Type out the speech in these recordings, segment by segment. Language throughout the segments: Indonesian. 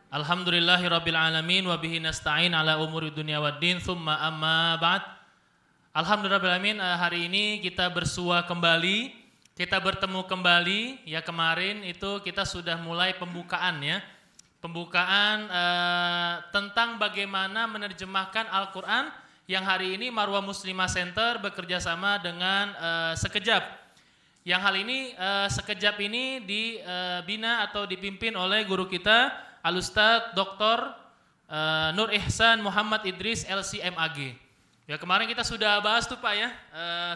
Alhamdulillahirabbil alamin wa bihi nasta'in ala umuri dunya waddin tsumma amma ba'd. Alhamdulillahirabbil alamin, hari ini kita bersua kembali, kita bertemu kembali. Ya, kemarin itu kita sudah mulai pembukaan ya. Pembukaan tentang bagaimana menerjemahkan Al-Qur'an yang hari ini Marwah Muslimah Center bekerja sama dengan Sekejap. Yang hal ini Sekejap ini dibina atau dipimpin oleh guru kita Al-Ustadz Dr. Nur Ihsan Muhammad Idris LCMAG. Ya, kemarin kita sudah bahas tuh Pak ya,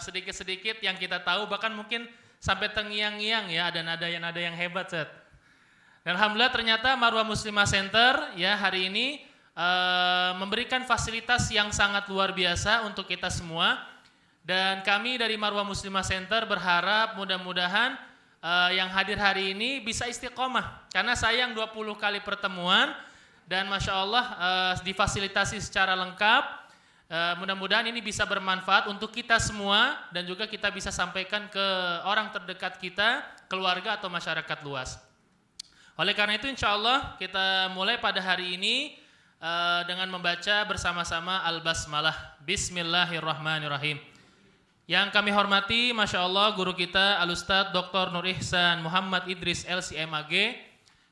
sedikit-sedikit yang kita tahu, bahkan mungkin sampai terngiang-ngiang ya, ada nada yang hebat Set. Dan alhamdulillah ternyata Marwah Muslimah Center ya hari ini memberikan fasilitas yang sangat luar biasa untuk kita semua. Dan kami dari Marwah Muslimah Center berharap mudah-mudahan yang hadir hari ini bisa istiqomah, karena sayang 20 kali pertemuan dan Masya Allah difasilitasi secara lengkap. Mudah-mudahan ini bisa bermanfaat untuk kita semua dan juga kita bisa sampaikan ke orang terdekat kita, keluarga atau masyarakat luas. Oleh karena itu insya Allah kita mulai pada hari ini dengan membaca bersama-sama Al-Basmalah. Bismillahirrahmanirrahim. Yang kami hormati, Masya Allah, guru kita Al-Ustadz Dr. Nur Ihsan Muhammad Idris LCMAG.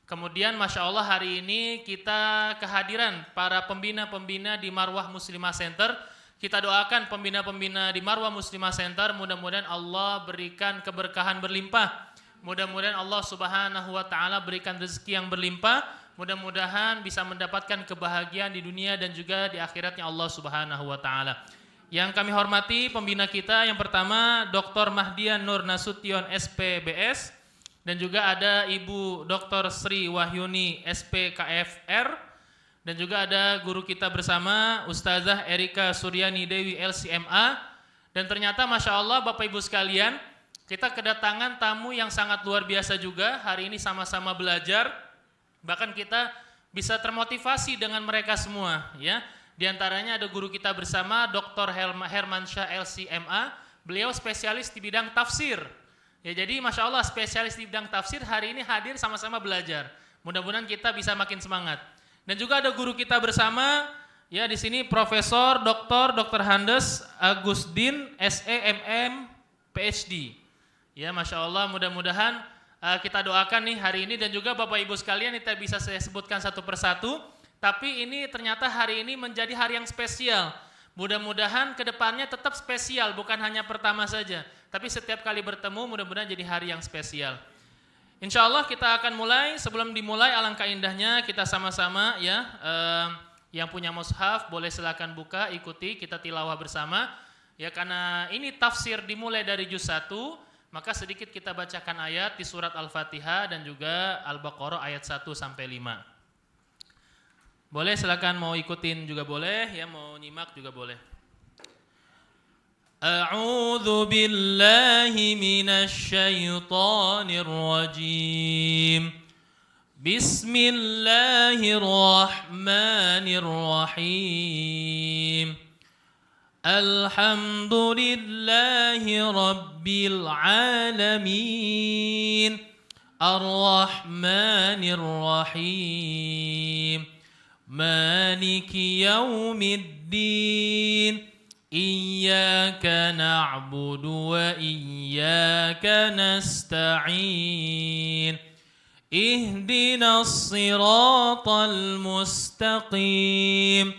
Kemudian Masya Allah hari ini kita kehadiran para pembina-pembina di Marwah Muslimah Center. Kita doakan pembina-pembina di Marwah Muslimah Center, mudah-mudahan Allah berikan keberkahan berlimpah. Mudah-mudahan Allah Subhanahu wa Ta'ala berikan rezeki yang berlimpah. Mudah-mudahan bisa mendapatkan kebahagiaan di dunia dan juga di akhiratnya Allah Subhanahu wa Ta'ala. Yang kami hormati pembina kita yang pertama Dr. Mahdian Nur Nasution SPBS, dan juga ada Ibu Dr. Sri Wahyuni SPKFR, dan juga ada guru kita bersama Ustazah Erika Suryani Dewi LCMA. Dan ternyata Masya Allah Bapak Ibu sekalian, kita kedatangan tamu yang sangat luar biasa juga. Hari ini sama-sama belajar, bahkan kita bisa termotivasi dengan mereka semua ya. Di antaranya ada guru kita bersama Dr. Hermansyah LCMA. Beliau spesialis di bidang tafsir. Ya, jadi Masya Allah spesialis di bidang tafsir hari ini hadir sama-sama belajar. Mudah-mudahan kita bisa makin semangat. Dan juga ada guru kita bersama ya di sini Profesor Dr. Handes Agustin SEMM PhD. Ya, Masya Allah, mudah-mudahan kita doakan nih hari ini, dan juga Bapak Ibu sekalian kita bisa saya sebutkan satu persatu. Tapi ini ternyata hari ini menjadi hari yang spesial. Mudah-mudahan kedepannya tetap spesial, bukan hanya pertama saja. Tapi setiap kali bertemu mudah-mudahan jadi hari yang spesial. Insya Allah kita akan mulai. Sebelum dimulai alangkah indahnya kita sama-sama ya. Yang punya mushaf boleh silakan buka, ikuti kita tilawah bersama. Ya, karena ini tafsir dimulai dari juz 1, maka sedikit kita bacakan ayat di surat Al-Fatihah dan juga Al-Baqarah ayat 1 sampai 5. Boleh silakan, mau ikutin juga boleh ya, mau nyimak juga boleh. A'udzu billahi minasy syaithanir rajim. Bismillahirrahmanirrahim. Alhamdulillahi rabbil alamin. Ar-Rahmanir Rahim. Maliki yaumiddin. Iyyaka na'budu wa iyyaka nasta'in. Ihdinas siratal mustaqim.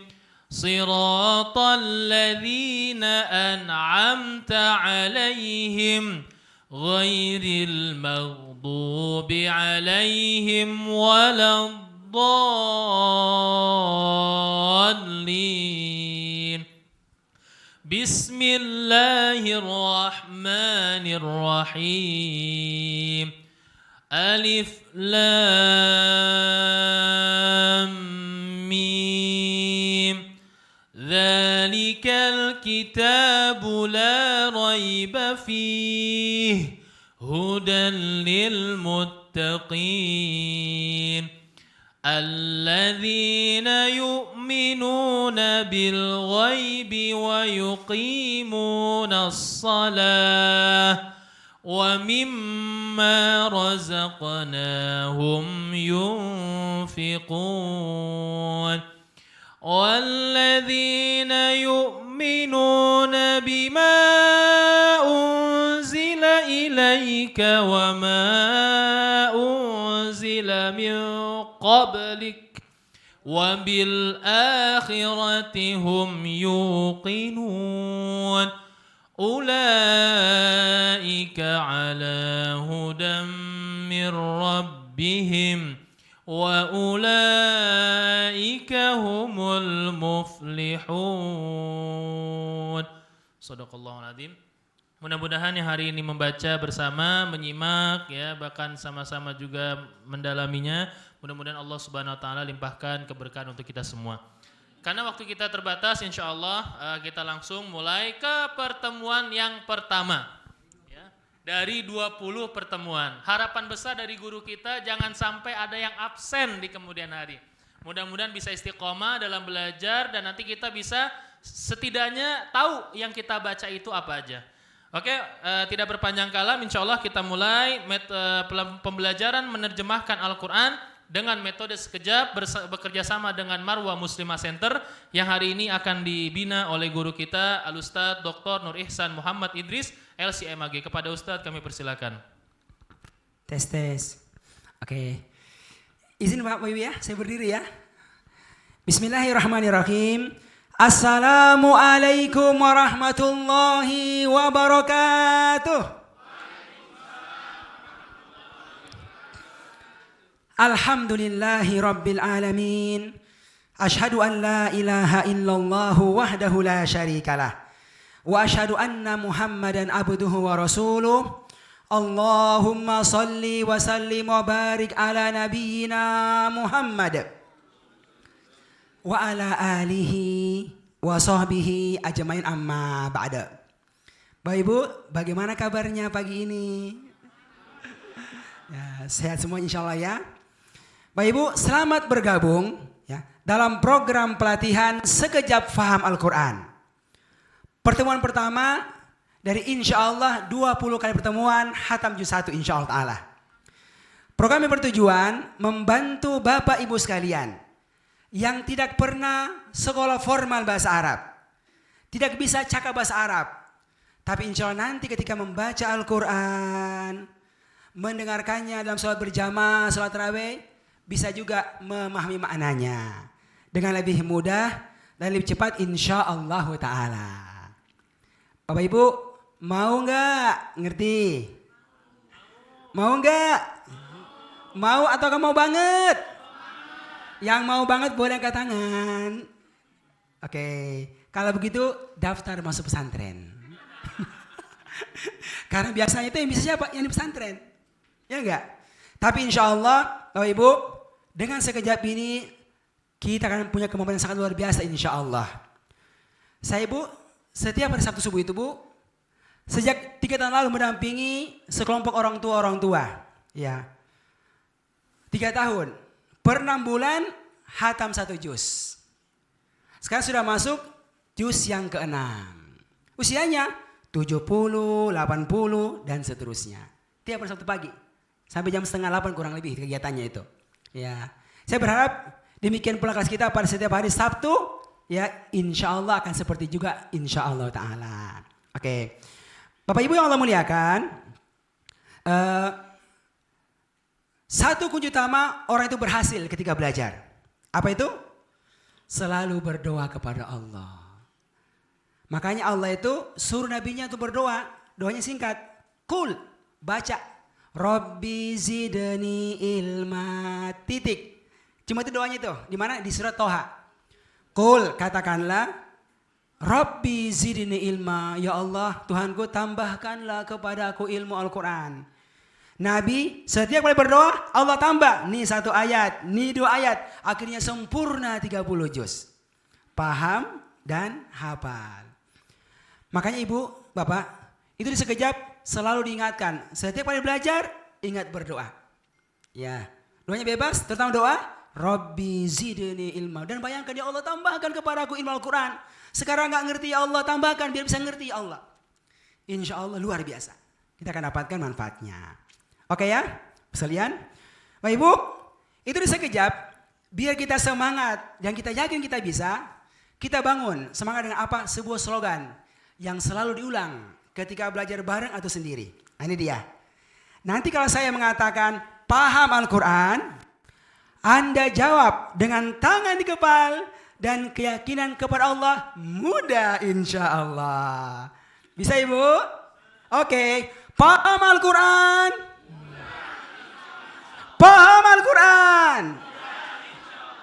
Siratal ladzina an'amta 'alaihim ghairil maghdubi 'alaihim waladdallin. Bismillahirrahmanirrahim. Alif Lam Mim. Dzalikal kitabu la raiba fihi hudan lil muttaqin. الذين يؤمنون بالغيب ويقيمون الصلاة ومما رزقناهم ينفقون والذين يؤمنون بما أنزل إليك وما أنزل من قبلك وبالآخرة هم يوقنون أولئك على هدى من ربهم وأولئك هم المفلحون. Shadaqallahul Adzim. Mudah-mudahan yang hari ini membaca bersama, menyimak ya, bahkan sama-sama juga mendalaminya. Mudah-mudahan Allah Subhanahu wa taala limpahkan keberkahan untuk kita semua. Karena waktu kita terbatas, insya Allah kita langsung mulai ke pertemuan yang pertama ya, dari 20 pertemuan. Harapan besar dari guru kita jangan sampai ada yang absen di kemudian hari. Mudah-mudahan bisa istiqomah dalam belajar dan nanti kita bisa setidaknya tahu yang kita baca itu apa aja. Oke, tidak berpanjang kalam, insya Allah kita mulai pembelajaran menerjemahkan Al-Quran dengan metode sekejap bekerja sama dengan Marwah Muslimah Center yang hari ini akan dibina oleh guru kita Al-Ustadz Dr. Nur Ihsan Muhammad Idris LCMAG. Kepada Ustadz kami persilakan. Tes. Oke. Izin Bapak Ibu ya, saya berdiri ya. Bismillahirrahmanirrahim. Assalamualaikum warahmatullahi wabarakatuh. Alhamdulillahi rabbil alamin. Ashhadu an la ilaha illallah wahdahu la syarikalah. Wa ashhadu anna Muhammadan abduhu wa rasuluh. Allahumma salli wa sallim wa barik ala nabiyyina Muhammad wa ala alihi wa sahbihi ajmain amma ba'da. Bapak Ibu, bagaimana kabarnya pagi ini? Ya, sehat semua insyaallah ya. Bapak Ibu, selamat bergabung ya dalam program pelatihan Sekejap Faham Al-Quran. Pertemuan pertama dari insyaallah 20 kali pertemuan Hatam Juz 1 insyaallah ta'ala. Program yang bertujuan membantu Bapak Ibu sekalian yang tidak pernah sekolah formal bahasa Arab, tidak bisa cakap bahasa Arab, tapi insya Allah nanti ketika membaca Al-Quran, mendengarkannya dalam sholat berjamaah, sholat tarawih, bisa juga memahami maknanya dengan lebih mudah dan lebih cepat insya Allah ta'ala. Bapak Ibu, mau nggak ngerti? Mau nggak? Mau atau kamu mau banget? Yang mau banget boleh angkat tangan. Oke, kalau begitu daftar masuk pesantren. Karena biasanya itu yang bisa siapa? Yang di pesantren. Ya enggak? Tapi insya Allah, Bapak Ibu, dengan sekejap ini kita akan punya kemampuan yang sangat luar biasa insya Allah. Saya Bu, setiap hari Sabtu subuh itu Bu, sejak 3 tahun lalu mendampingi sekelompok orang tua. Ya, 3 tahun. Per 6 bulan hatam 1 juz. Sekarang sudah masuk juz yang ke-6. Usianya 70, 80 dan seterusnya. Tiap hari Sabtu pagi sampai jam 7:30 kurang lebih kegiatannya itu. Ya, saya berharap demikian pula kelas kita pada setiap hari Sabtu. Ya, insya Allah akan seperti juga insya Allah ta'ala. Oke, Bapak Ibu yang Allah muliakan. Satu kunci utama orang itu berhasil ketika belajar. Apa itu? Selalu berdoa kepada Allah. Makanya Allah itu suruh nabinya untuk berdoa. Doanya singkat. Qul, baca. Rabbi zidni ilma titik. Cuma itu doanya itu. Di mana? Di surat Toha. Qul, katakanlah. Rabbi zidni ilma. Ya Allah, Tuhanku tambahkanlah kepada aku ilmu Al-Quran. Nabi setiap kali berdoa Allah tambah. Nih 1 ayat, nih 2 ayat. Akhirnya sempurna 30 juz. Paham dan hafal. Makanya Ibu, Bapak, itu di sekejap selalu diingatkan. Setiap kali belajar, ingat berdoa. Ya, doanya bebas, terutama doa. Rabbi zidni ilma. Dan bayangkan ya Allah tambahkan kepada aku ilmu Al-Quran. Sekarang gak ngerti ya Allah tambahkan biar bisa ngerti ya Allah. Insya Allah luar biasa. kita akan dapatkan manfaatnya. Oke ya, sekalian. Bapak Ibu, itu di sekejap, biar kita semangat dan kita yakin kita bisa, kita bangun semangat dengan apa? Sebuah slogan yang selalu diulang ketika belajar bareng atau sendiri. Nah, ini dia. Nanti kalau saya mengatakan paham Al-Quran, Anda jawab dengan tangan di kepal dan keyakinan kepada Allah, mudah insya Allah. Bisa Ibu? Oke. Paham Al-Quran? Paham Al-Quran?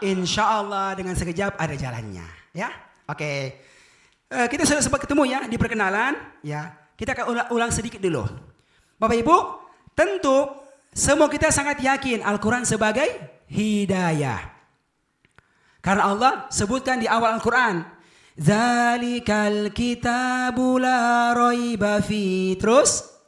Insya Allah dengan sekejap ada jalannya. Ya, oke. Kita sudah sempat ketemu ya di perkenalan. Ya, kita akan ulang sedikit dulu. Bapak Ibu, tentu semua kita sangat yakin Al-Quran sebagai hidayah. Karena Allah sebutkan di awal Al-Quran, Zalikal kitabu la raiba fi. Terus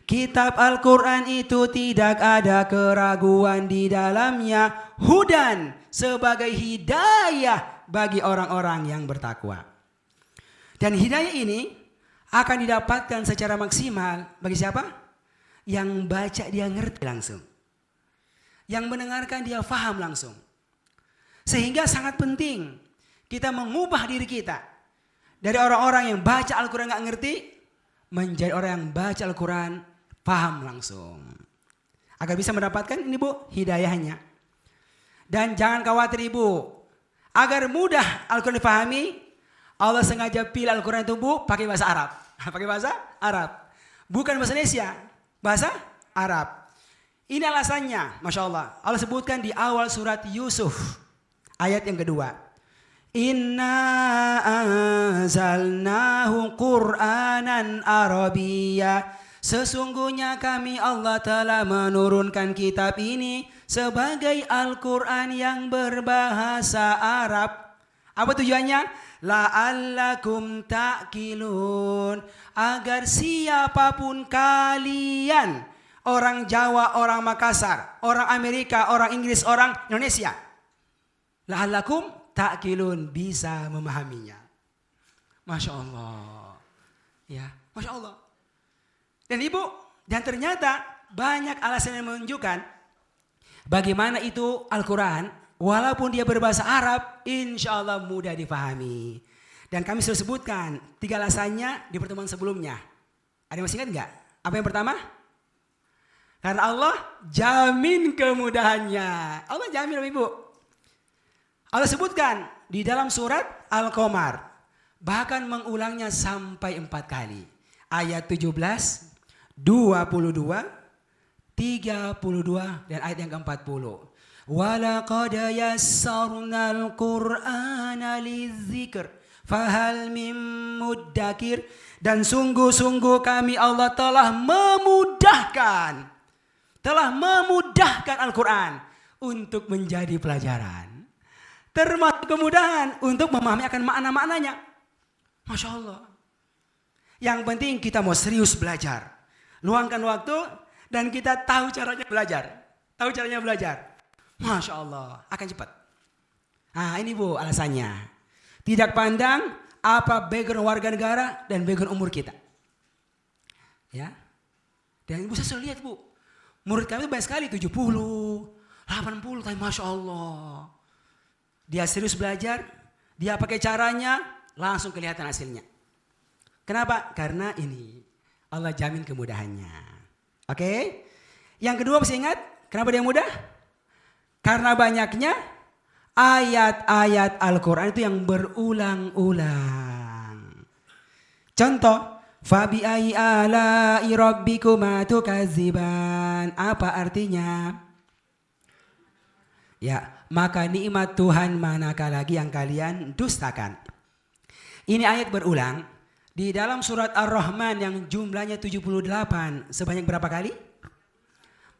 kitab Al-Quran itu tidak ada keraguan di dalamnya. Hudan, sebagai hidayah bagi orang-orang yang bertakwa. Dan hidayah ini akan didapatkan secara maksimal bagi siapa? Yang baca dia ngerti langsung. Yang mendengarkan dia faham langsung. Sehingga sangat penting kita mengubah diri kita. Dari orang-orang yang baca Al-Quran gak ngerti, menjadi orang yang baca Al-Quran paham langsung. Agar bisa mendapatkan ini Bu, hidayahnya. Dan jangan khawatir Ibu, agar mudah Al-Quran dipahami, Allah sengaja pilih Al-Quran itu Bu pakai bahasa Arab. Pakai bahasa Arab. Bukan bahasa Indonesia, bahasa Arab. Ini alasannya, Masya Allah. Allah sebutkan di awal surat Yusuf, ayat yang kedua. Inna anzalnahu Qur'anan Arabiyya. Sesungguhnya kami Allah telah menurunkan kitab ini sebagai Al-Quran yang berbahasa Arab. Apa tujuannya? La'allakum ta'qilun. Agar siapapun kalian, orang Jawa, orang Makassar, orang Amerika, orang Inggris, orang Indonesia, la'allakum ta'qilun, bisa memahaminya. Masya Allah. Ya, Masya Allah. Dan Ibu, dan ternyata banyak alasan yang menunjukkan bagaimana itu Al-Quran, walaupun dia berbahasa Arab, insya Allah mudah dipahami. Dan kami sudah sebutkan 3 alasannya di pertemuan sebelumnya. Ada yang masih ingat nggak? Apa yang pertama? Karena Allah jamin kemudahannya. Allah jamin, Ibu. Allah sebutkan di dalam surat Al-Qamar, bahkan mengulangnya sampai 4 kali. Ayat 17, 22, 32 dan ayat yang ke-40. Walaqad yassarnal Qur'ana lidzikr fahal mim muddakir. Dan sungguh-sungguh kami Allah telah memudahkan Al-Quran untuk menjadi pelajaran. Termasuk kemudahan untuk memahami akan makna-maknanya. Masya Allah. Yang penting kita mau serius belajar. Luangkan waktu dan kita tahu caranya belajar. Masya Allah, akan cepat. Nah ini Bu alasannya. Tidak pandang apa background warga negara dan background umur kita. Ya. Dan Ibu saya sudah lihat Bu. Murid kami itu banyak sekali, 70, 80, tapi Masya Allah. Dia serius belajar, dia pakai caranya, langsung kelihatan hasilnya. Kenapa? Karena ini Allah jamin kemudahannya. Oke? Yang kedua masih ingat, kenapa dia mudah? Karena banyaknya ayat-ayat Al-Quran itu yang berulang-ulang. Contoh, Fabi ayyi ala'i rabbikuma tukadziban. Apa artinya? Ya, maka nikmat Tuhan manakah lagi yang kalian dustakan. Ini ayat berulang di dalam surat Ar-Rahman yang jumlahnya 78. Sebanyak berapa kali?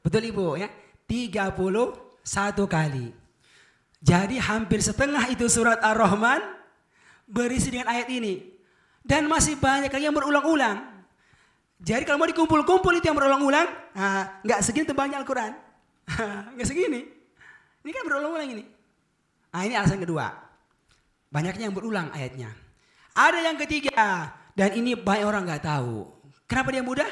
Betul Ibu ya? 31 kali. Jadi hampir setengah itu surat Ar-Rahman berisi dengan ayat ini. Dan masih banyak lagi yang berulang-ulang. Jadi kalau mau dikumpul-kumpul itu yang berulang-ulang, nggak segini tebalnya Al-Quran. Nggak segini. Ini kan berulang-ulang ini. Nah ini alasan kedua. Banyaknya yang berulang ayatnya. Ada yang ketiga. Dan ini banyak orang nggak tahu. Kenapa dia mudah?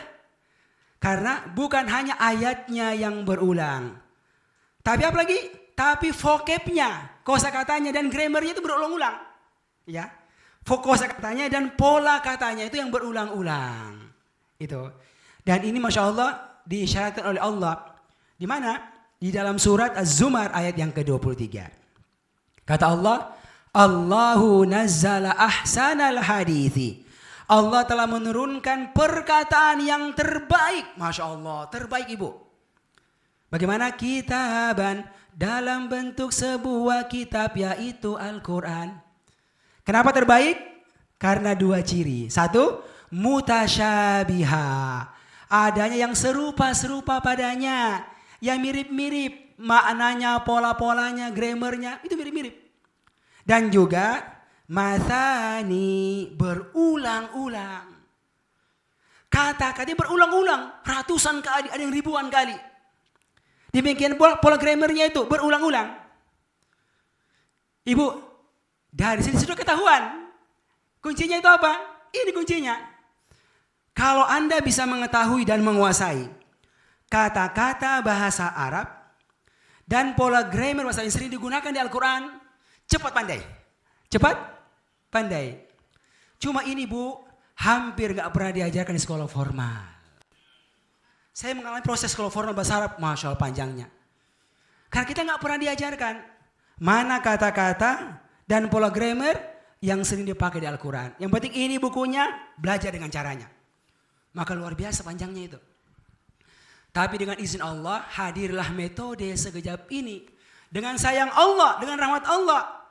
Karena bukan hanya ayatnya yang berulang. Tapi apa lagi? Tapi vocabnya, kosakatanya dan grammarnya itu berulang-ulang. Ya. Kosakatanya dan pola katanya itu yang berulang-ulang. Itu. Dan ini Masya Allah disyaratkan oleh Allah. Di mana? Di dalam surat Az-Zumar ayat yang ke-23. Kata Allah, Allahu nazzala ahsanal hadithi. Allah telah menurunkan perkataan yang terbaik. Masya Allah, terbaik Ibu. Bagaimana? Kitaban, dalam bentuk sebuah kitab, yaitu Al-Quran. Kenapa terbaik? Karena dua ciri. Satu, mutasyabiha. Adanya yang serupa-serupa padanya. Yang mirip-mirip. Maknanya, pola-polanya, grammarnya, itu mirip-mirip. Dan juga mathani, berulang-ulang. Kata-katanya berulang-ulang. Ratusan kali, ada yang ribuan kali. Demikian pola grammarnya itu berulang-ulang. Ibu, dari sini sudah ketahuan. Kuncinya itu apa? Ini kuncinya. Kalau Anda bisa mengetahui dan menguasai kata-kata bahasa Arab dan pola grammar bahasa yang sering digunakan di Al-Quran, cepat pandai. Cepat pandai. Cuma ini Bu, hampir gak pernah diajarkan di sekolah formal. Saya mengalami proses sekolah formal bahasa Arab, Masya Allah panjangnya. Karena kita gak pernah diajarkan mana kata-kata dan pola grammar yang sering dipakai di Al-Quran. Yang penting ini bukunya, belajar dengan caranya. Maka luar biasa panjangnya itu. Tapi dengan izin Allah, hadirlah metode sekejap ini. Dengan sayang Allah, dengan rahmat Allah.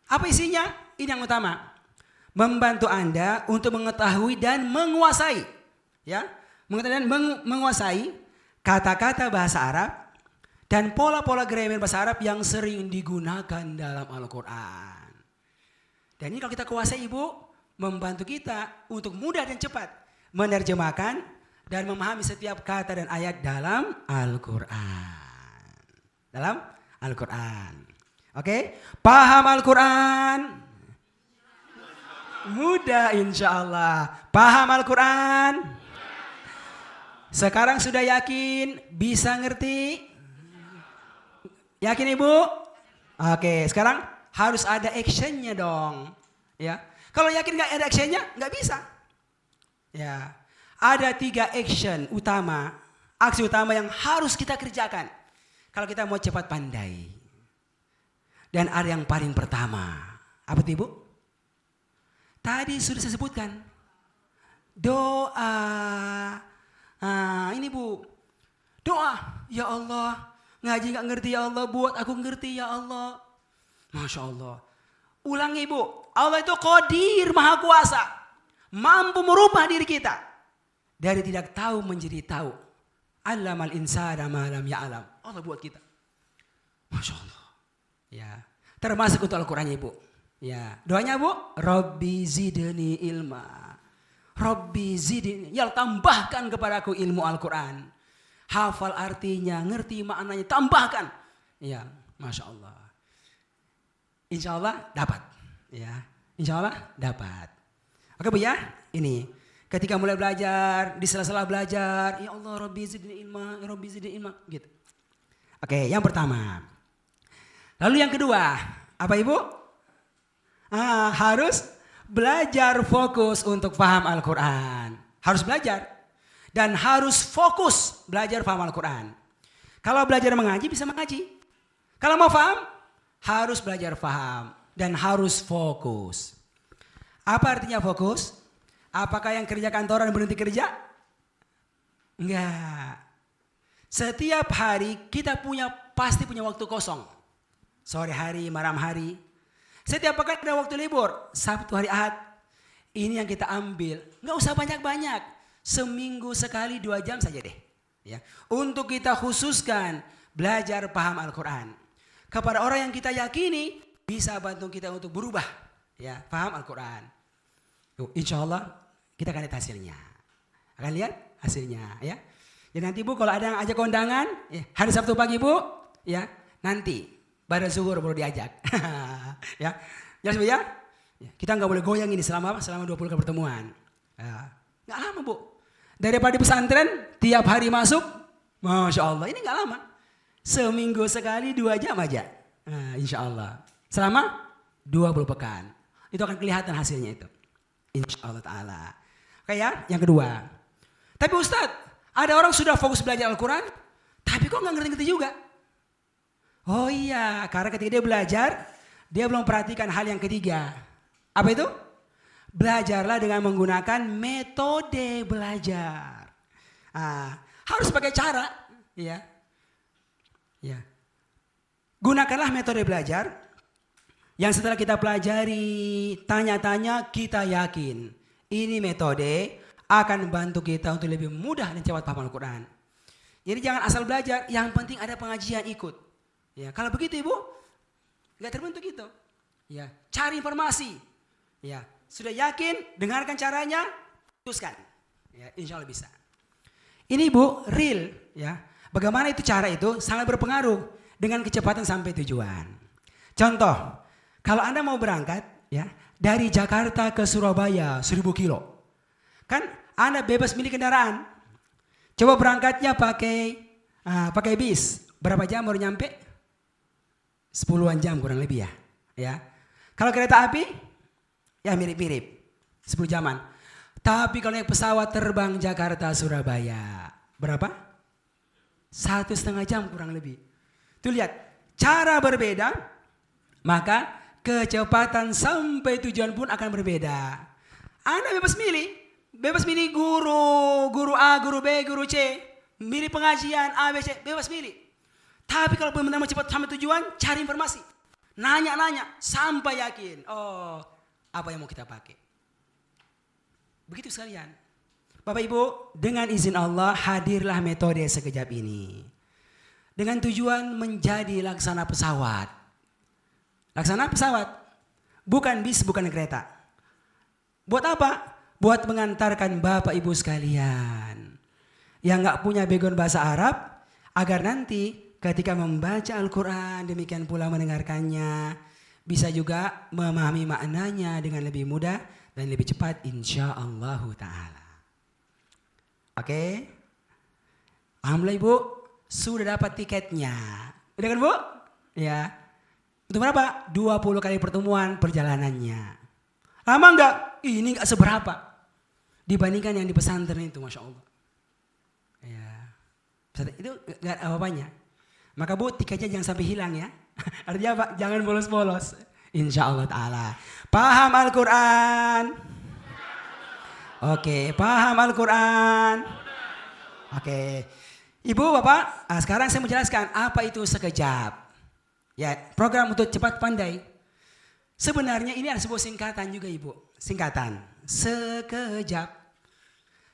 Apa isinya? Ini yang utama. Membantu Anda untuk mengetahui dan menguasai. Ya, mengetahui dan menguasai kata-kata bahasa Arab dan pola-pola grammar bahasa Arab yang sering digunakan dalam Al-Quran. Dan ini kalau kita kuasai Ibu, membantu kita untuk mudah dan cepat menerjemahkan dan memahami setiap kata dan ayat dalam Al-Quran. Dalam Al-Quran. Oke, paham Al-Quran? Mudah insya Allah. Paham Al-Quran? Sekarang sudah yakin? Bisa ngerti? Yakin Ibu? Oke, sekarang harus ada actionnya dong. Ya, kalau yakin nggak ada actionnya, nggak bisa. Ya, ada 3 action utama, aksi utama yang harus kita kerjakan kalau kita mau cepat pandai. Dan ada yang paling pertama, apa itu Ibu? Tadi sudah saya sebutkan, doa. Ini Bu, doa. Ya Allah, ngaji gak ngerti ya Allah, buat aku ngerti ya Allah. Masya Allah. Ulangi Bu, Allah itu Qadir, Maha Kuasa, mampu merubah diri kita dari tidak tahu menjadi tahu. Allamal insana ma lam ya'lam. Allah buat kita. Masya Allah. Ya, termasuk untuk Al-Quran Ibu. Ya, doanya Bu, Rabbi zidni ilma. Rabbi zidni, ya tambahkan kepadaku ilmu Al-Quran. Hafal artinya, ngerti maknanya, tambahkan. Ya, Masya Allah. Insya Allah dapat. Ya, Insya Allah dapat. Oke Bu ya, ini. Ketika mulai belajar, di sela-sela belajar, ya Allah Rabbi zidni ilma, ya Rabbi zidni ilma. Gitu. Oke, yang pertama. Lalu yang kedua, apa Ibu? Harus belajar fokus untuk paham Al-Quran. Harus belajar. Dan harus fokus belajar paham Al-Quran. Kalau belajar mengaji bisa mengaji. Kalau mau paham, harus belajar paham. Dan harus fokus. Apa artinya fokus? Apakah yang kerja kantoran berhenti kerja? Enggak. Setiap hari kita pasti punya waktu kosong. Sore hari, malam hari. Setiap pekan ada waktu libur. Sabtu, hari Ahad. Ini yang kita ambil. Nggak usah banyak-banyak. Seminggu sekali 2 jam saja deh. Ya. Untuk kita khususkan belajar paham Al-Quran. Kepada orang yang kita yakini bisa bantu kita untuk berubah. Ya, paham Al-Quran. Insya Allah kita akan lihat hasilnya. Akan lihat hasilnya. Ya. Ya nanti Bu kalau ada yang ajak kondangan. Ya, hari Sabtu pagi Bu. Ya, nanti. Pada zuhur baru diajak. Ya. Jelas Bu ya? Kita nggak boleh goyang ini selama 20 kali pertemuan. Ya, nggak lama Bu. Daripada di pesantren tiap hari masuk, Masya Allah ini nggak lama. Seminggu sekali 2 jam aja. Nah, insya Allah. Selama 20 pekan. Itu akan kelihatan hasilnya itu. Insya Allah Ta'ala. Oke ya, yang kedua. Tapi Ustadz, ada orang sudah fokus belajar Al-Quran, tapi kok nggak ngerti-ngerti juga. Oh iya, karena ketika dia belajar, dia belum perhatikan hal yang ketiga. Apa itu? Belajarlah dengan menggunakan metode belajar. Harus pakai cara, ya. Ya. Gunakanlah metode belajar yang setelah kita pelajari, tanya-tanya, kita yakin ini metode akan membantu kita untuk lebih mudah dan cepat paham Al-Quran. Jadi jangan asal belajar, yang penting ada pengajian ikut. Ya, kalau begitu Ibu, nggak terbentuk itu. Ya, cari informasi. Ya, sudah yakin, dengarkan caranya, putuskan. Ya, insya Allah bisa. Ini Ibu, real, ya. Bagaimana itu cara itu sangat berpengaruh dengan kecepatan sampai tujuan. Contoh, kalau Anda mau berangkat, ya, dari Jakarta ke Surabaya 1000 kilo, kan Anda bebas milih kendaraan. Coba berangkatnya pakai bis, berapa jam baru nyampe? 10-an jam kurang lebih ya. Ya. Kalau kereta api, ya mirip-mirip, 10 jaman. Tapi kalau naik pesawat terbang Jakarta Surabaya, berapa? 1,5 jam kurang lebih. Tuh lihat, cara berbeda, maka kecepatan sampai tujuan pun akan berbeda. Anda bebas milih guru A, guru B, guru C, milih pengajian A, B, C, bebas milih. Tapi kalau benar-benar cepat sampai tujuan, cari informasi, nanya-nanya sampai yakin. Oh, apa yang mau kita pakai? Begitu sekalian. Bapak Ibu, dengan izin Allah hadirlah metode sekejap ini. Dengan tujuan menjadi laksana pesawat. Laksana pesawat. Bukan bis, bukan kereta. Buat apa? Buat mengantarkan Bapak Ibu sekalian. Yang gak punya background bahasa Arab. Agar nanti ketika membaca Al-Quran, demikian pula mendengarkannya. Bisa juga memahami maknanya dengan lebih mudah dan lebih cepat insya Allah ta'ala. Oke. Alhamdulillah Ibu, sudah dapat tiketnya. Udah kan Bu? Ya. Untuk berapa? 20 kali pertemuan perjalanannya. Lama enggak? Ini enggak seberapa. Dibandingkan yang di pesantren itu, Masya Allah. Ya. Itu enggak ada apa-apanya. Maka Bu, tiketnya jangan sampai hilang ya. Artinya apa? Jangan bolos-bolos. Insya Allah Ta'ala. Paham Al-Quran? Oke, paham Al-Quran? Oke. Ibu, Bapak, sekarang saya menjelaskan apa itu sekejap. Ya, program untuk cepat pandai. Sebenarnya ini ada sebuah singkatan juga Ibu. Singkatan, sekejap.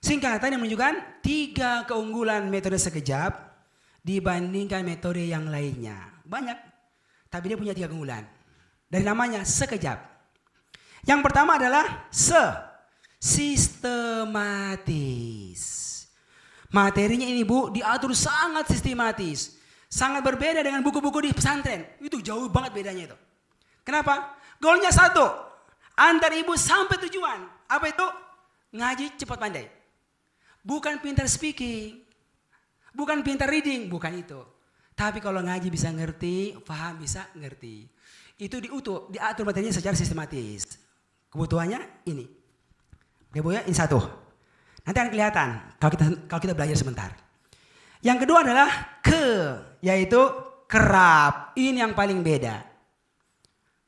Singkatan yang menunjukkan 3 keunggulan metode sekejap dibandingkan metode yang lainnya. Banyak, tapi dia punya 3 keunggulan. Dari namanya sekejap. Yang pertama adalah sistematis. Materinya ini Bu diatur sangat sistematis. Sangat berbeda dengan buku-buku di pesantren. Itu jauh banget bedanya itu. Kenapa? Goalnya satu. Antar Ibu sampai tujuan. Apa itu? Ngaji cepat pandai. Bukan pintar speaking. Bukan pintar reading. Bukan itu. Tapi kalau ngaji bisa ngerti, paham bisa ngerti. Itu diatur materinya secara sistematis. Kebutuhannya ini. Oke Bu ya, ini satu. Nanti akan kelihatan kalau kita belajar sebentar. Yang kedua adalah yaitu kerap. Ini yang paling beda.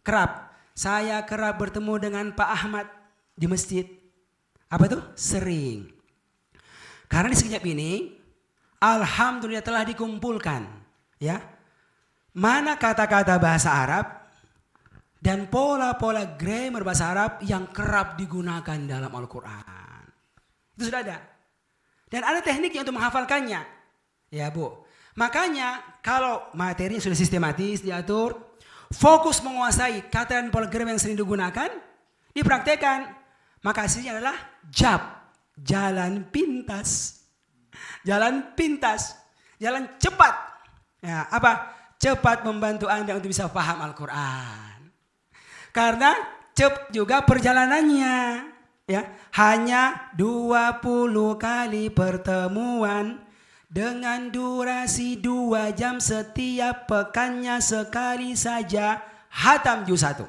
Kerap. Saya kerap bertemu dengan Pak Ahmad di masjid. Apa itu? Sering. Karena di sekejap ini, alhamdulillah telah dikumpulkan, ya, mana kata-kata bahasa Arab dan pola-pola grammar bahasa Arab yang kerap digunakan dalam Al-Quran. Itu sudah ada. Dan ada tekniknya untuk menghafalkannya. Ya Bu. Makanya kalau materinya sudah sistematis, diatur, fokus menguasai kata dan pola grammar yang sering digunakan, dipraktekkan, maka hasilnya adalah jalan pintas. Jalan pintas. Jalan cepat. Ya, apa? Cepat membantu Anda untuk bisa paham Al-Quran. Karena cepat juga perjalanannya. Ya, hanya 20 kali pertemuan dengan durasi 2 jam setiap pekannya sekali saja hatam juz 1.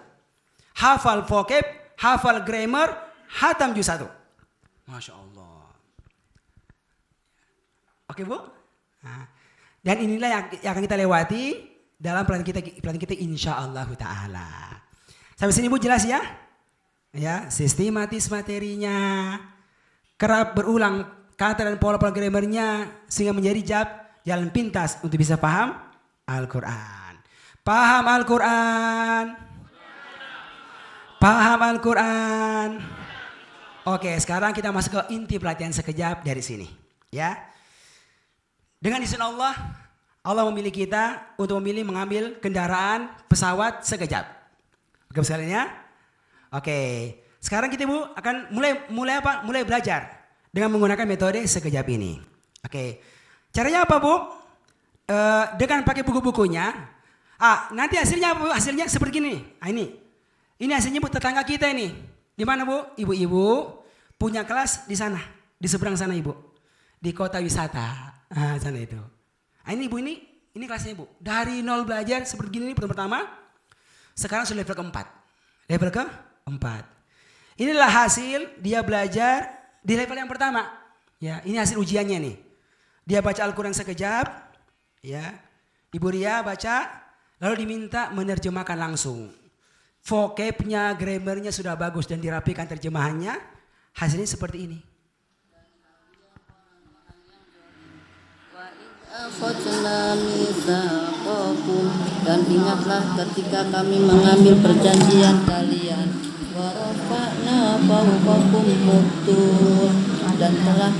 Hafal vocab, hafal grammar, hatam juz 1. Masya Allah. Oke Bu? Nah, dan inilah yang akan kita lewati dalam pelatihan kita insya Allah ta'ala. Sampai sini Bu jelas ya? Ya, sistematis materinya, kerap berulang kata dan pola-pola grammarnya sehingga menjadi jalan pintas untuk bisa paham Al-Quran. Paham Al-Quran. Paham Al-Quran. Oke, sekarang kita masuk ke inti pelatihan sekejap dari sini. Ya, dengan izin Allah, Allah memilih kita untuk mengambil kendaraan pesawat sekejap. Oke sekalian ya. Oke, sekarang kita Bu akan mulai apa? Mulai belajar dengan menggunakan metode sekejap ini. Oke, caranya apa Bu? Dengan pakai buku-bukunya. Nanti hasilnya apa Bu? Hasilnya seperti ini. Ini hasilnya Bu, tetangga kita ini. Di mana Bu? Ibu-ibu punya kelas di sana, di seberang sana Ibu, di kota wisata. Sana itu. Ini Ibu ini kelasnya Bu. Dari nol belajar seperti ini pertama. Sekarang sudah level keempat. Level keempat. Inilah hasil dia belajar di level yang pertama. Ya, ini hasil ujiannya nih. Dia baca Al-Quran sekejap. Ya, Ibu Ria baca, lalu diminta menerjemahkan langsung. Vocabnya, grammarnya sudah bagus dan dirapikan terjemahannya. Hasilnya seperti ini. Dan ingatlah ketika kami mengambil perjanjian kalian, dan telah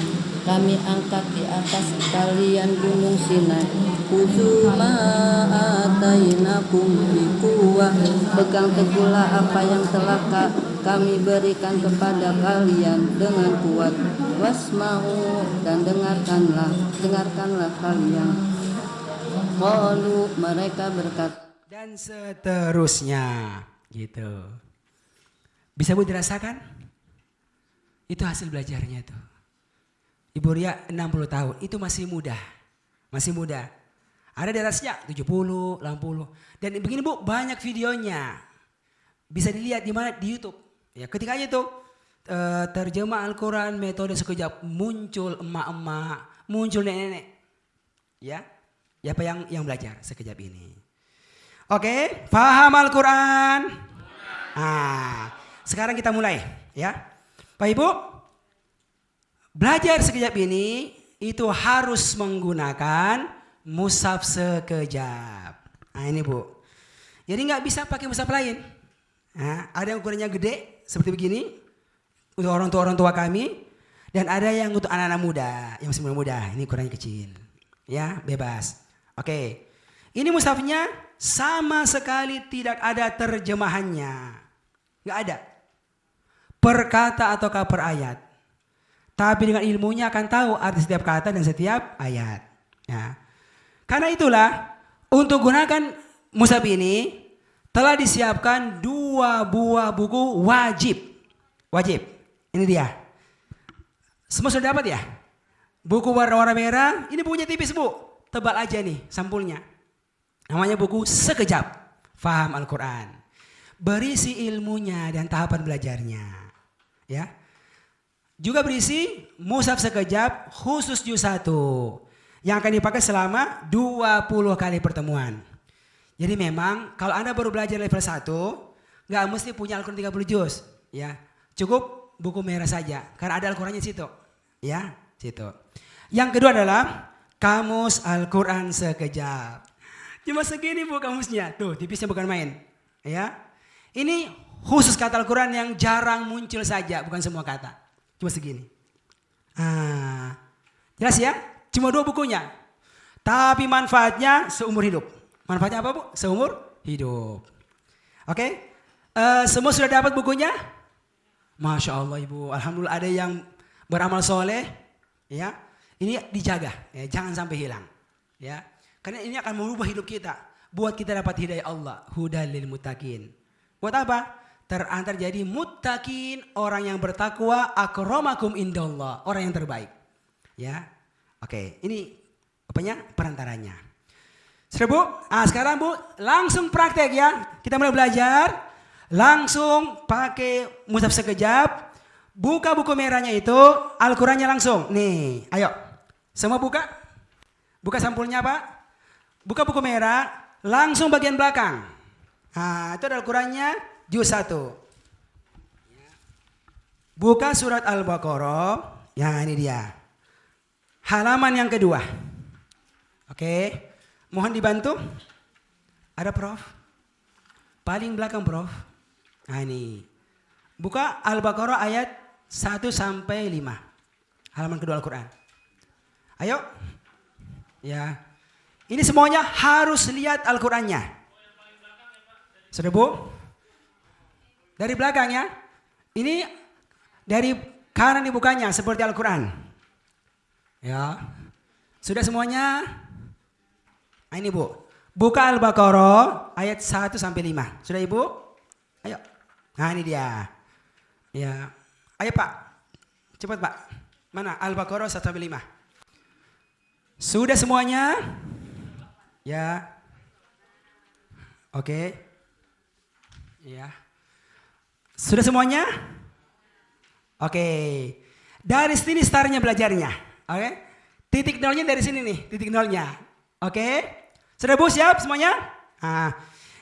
kami angkat di atas kalian gunung Sinai. Pegang teguhlah apa yang telah kami berikan kepada kalian dengan kuat. Wasma'u, dan dengarkanlah kalian. Qalu, mereka berkata. Dan seterusnya, gitu. Bisa Bu dirasakan? Itu hasil belajarnya tuh. Ibu Ria 60 tahun, itu masih muda. Masih muda. Ada di atasnya 70, 80. Dan begini Bu, banyak videonya. Bisa dilihat di mana, di YouTube. Ya, ketika aja tuh terjemah Al-Quran metode sekejap, muncul emak-emak, muncul nenek-nenek. Ya. Siapa yang belajar sekejap ini? Oke, paham Al-Quran? Sekarang kita mulai ya. Pak Ibu, belajar sekejap ini itu harus menggunakan mushaf sekejap. Ini Bu. Jadi nggak bisa pakai mushaf lain. Ada yang ukurannya gede seperti begini untuk orang tua kami, dan ada yang untuk anak-anak muda, yang masih muda. Ini ukurannya kecil. Ya, bebas. Oke. Ini mushafnya sama sekali tidak ada terjemahannya. Nggak ada. Per kata atau per ayat. Tapi dengan ilmunya akan tahu arti setiap kata dan setiap ayat. Ya. Karena itulah untuk gunakan mushaf ini telah disiapkan 2 buah buku wajib. Wajib. Ini dia. Semua sudah dapat ya? Buku warna-warna merah. Ini bukunya tipis Bu. Tebal aja nih sampulnya. Namanya buku Sekejap Faham Al-Quran. Berisi ilmunya dan tahapan belajarnya. Ya. Juga berisi mushaf sekejap khusus juz 1. Yang akan dipakai selama 20 kali pertemuan. Jadi memang kalau Anda baru belajar level 1, nggak mesti punya Al-Quran 30 juz. Ya. Cukup buku merah saja. Karena ada Al-Qurannya di situ. Ya, situ. Yang kedua adalah Kamus Al-Quran Sekejap. Cuma segini Bu kamusnya. Tuh tipisnya bukan main. Ya. Ini khusus kata Al-Quran yang jarang muncul saja. Bukan semua kata. Cuma segini. Jelas ya? Cuma 2 bukunya. Tapi manfaatnya seumur hidup. Manfaatnya apa Bu? Seumur hidup. Oke. Semua sudah dapat bukunya? Masya Allah Ibu. Alhamdulillah ada yang beramal soleh. Ya. Ini dijaga, ya, jangan sampai hilang, ya. Karena ini akan merubah hidup kita, buat kita dapat hidayah Allah, hudal lil muttaqin. Buat apa? terantar jadi muttaqin, orang yang bertakwa, akramakum indallah, orang yang terbaik. Ya. Oke, ini apanya? Perantaranya. Sudah Bu? Sekarang Bu, langsung praktek ya. Kita mulai belajar. Langsung pakai mushaf sekejap. Buka buku merahnya itu, Al-Qurannya langsung. Nih, ayo. Semua buka. Buka sampulnya Pak. Buka buku merah, langsung bagian belakang. Itu ada Al-Qurannya, juz 1. Buka surat Al-Baqarah. Ya, ini dia. Halaman yang kedua. Oke. Mohon dibantu. Ada Prof? Paling belakang Prof. Nah ini. Buka Al-Baqarah ayat 1 sampai 5. Halaman kedua Al-Quran. Ayo. Ya. Ini semuanya harus lihat Al-Qurannya. Sudah Bu? Dari belakang ya. Ini dari kanan dibukanya seperti Al-Quran. Ya. Sudah semuanya? Nah ini Bu. Buka Al-Baqarah ayat 1 sampai 5. Sudah Ibu? Ayo. Nah ini dia. Ya. Ayo Pak. Cepat Pak. Mana? Al-Baqarah 1 sampai 5. Sudah semuanya? Ya. Oke. Ya. Sudah semuanya? Oke. Dari sini startnya belajarnya. Oke. Titik nolnya dari sini nih. Titik nolnya. Oke. Sudah Bu siap semuanya?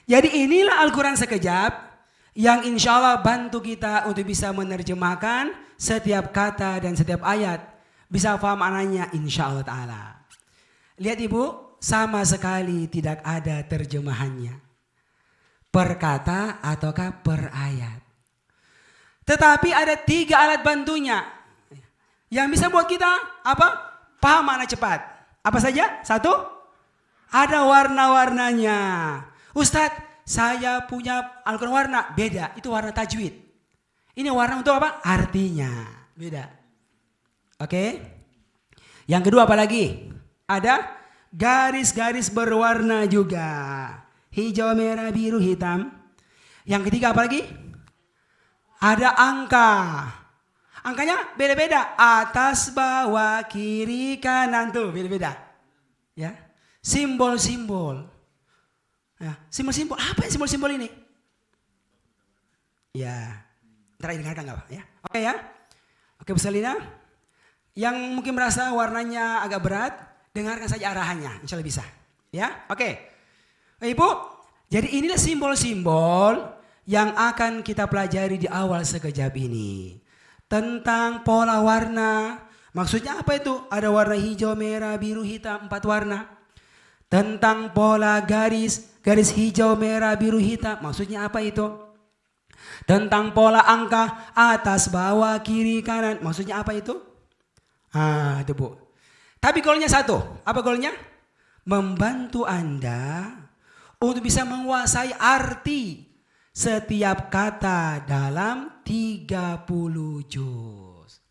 Jadi inilah Al-Quran sekejap yang insya Allah bantu kita untuk bisa menerjemahkan setiap kata dan setiap ayat. Bisa paham maknanya insya Allah Ta'ala. Lihat Ibu, sama sekali tidak ada terjemahannya. Per kata ataukah per ayat. Tetapi ada 3 alat bantunya. Yang bisa buat kita apa? Paham makna cepat. Apa saja? 1. Ada warna-warnanya. Ustadz, saya punya Al-Quran warna. Beda, itu warna tajwid. Ini warna untuk apa? Artinya. Beda. Oke. Yang kedua apa lagi? Ada garis-garis berwarna juga. Hijau, merah, biru, hitam. Yang ketiga apa lagi? Ada angka. Angkanya beda-beda. Atas, bawah, kiri, kanan. Tuh beda-beda. Ya. Simbol-simbol. Ya, simbol-simbol. Apa yang simbol-simbol ini? Ya. Ntar dengarkan nggak Pak? Ya. Oke ya. Oke Bu Selina. Yang mungkin merasa warnanya agak berat, dengarkan saja arahannya. Insya Allah bisa. Ya. Oke. Ibu. Jadi inilah simbol-simbol yang akan kita pelajari di awal sekejap ini. Tentang pola warna. Maksudnya apa itu? Ada warna hijau, merah, biru, hitam. 4 warna. Tentang pola garis. Garis hijau, merah, biru, hitam. Maksudnya apa itu? Tentang pola angka. Atas, bawah, kiri, kanan. Maksudnya apa itu? Itu Bu. Tapi golnya 1. Apa golnya? Membantu Anda untuk bisa menguasai arti setiap kata dalam 30 juz.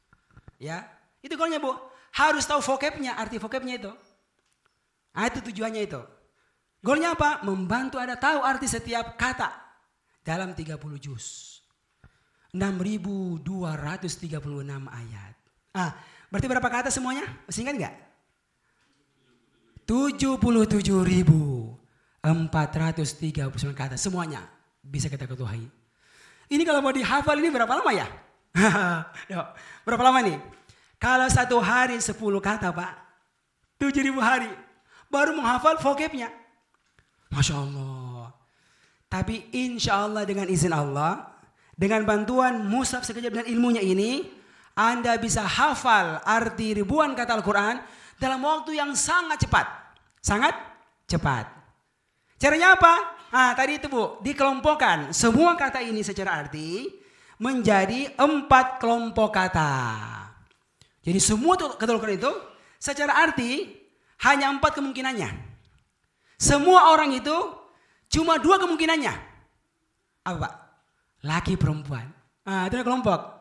Ya, itu golnya Bu. Harus tahu vocabnya, arti vocabnya itu. Itu tujuannya itu. Golnya apa? Membantu Anda tahu arti setiap kata dalam 30 juz. 6.236 ayat. Berarti berapa kata semuanya? Masih ingat enggak? 77.439 kata semuanya bisa kita ketuai. Ini kalau mau dihafal ini berapa lama ya? Berapa lama nih? Kalau 1 hari 10 kata Pak, 7.000 hari baru menghafal vocabnya. Masya Allah. Tapi insya Allah dengan izin Allah, dengan bantuan mushaf sekejap dan ilmunya ini, Anda bisa hafal arti ribuan kata Al-Quran dalam waktu yang sangat cepat. Sangat cepat. Caranya apa? Tadi itu Bu, dikelompokkan semua kata ini secara arti menjadi 4 kelompok kata. Jadi semua kata Al-Quran itu secara arti hanya 4 kemungkinannya. Semua orang itu cuma 2 kemungkinannya. Apa Pak? Laki perempuan. Itu kelompok.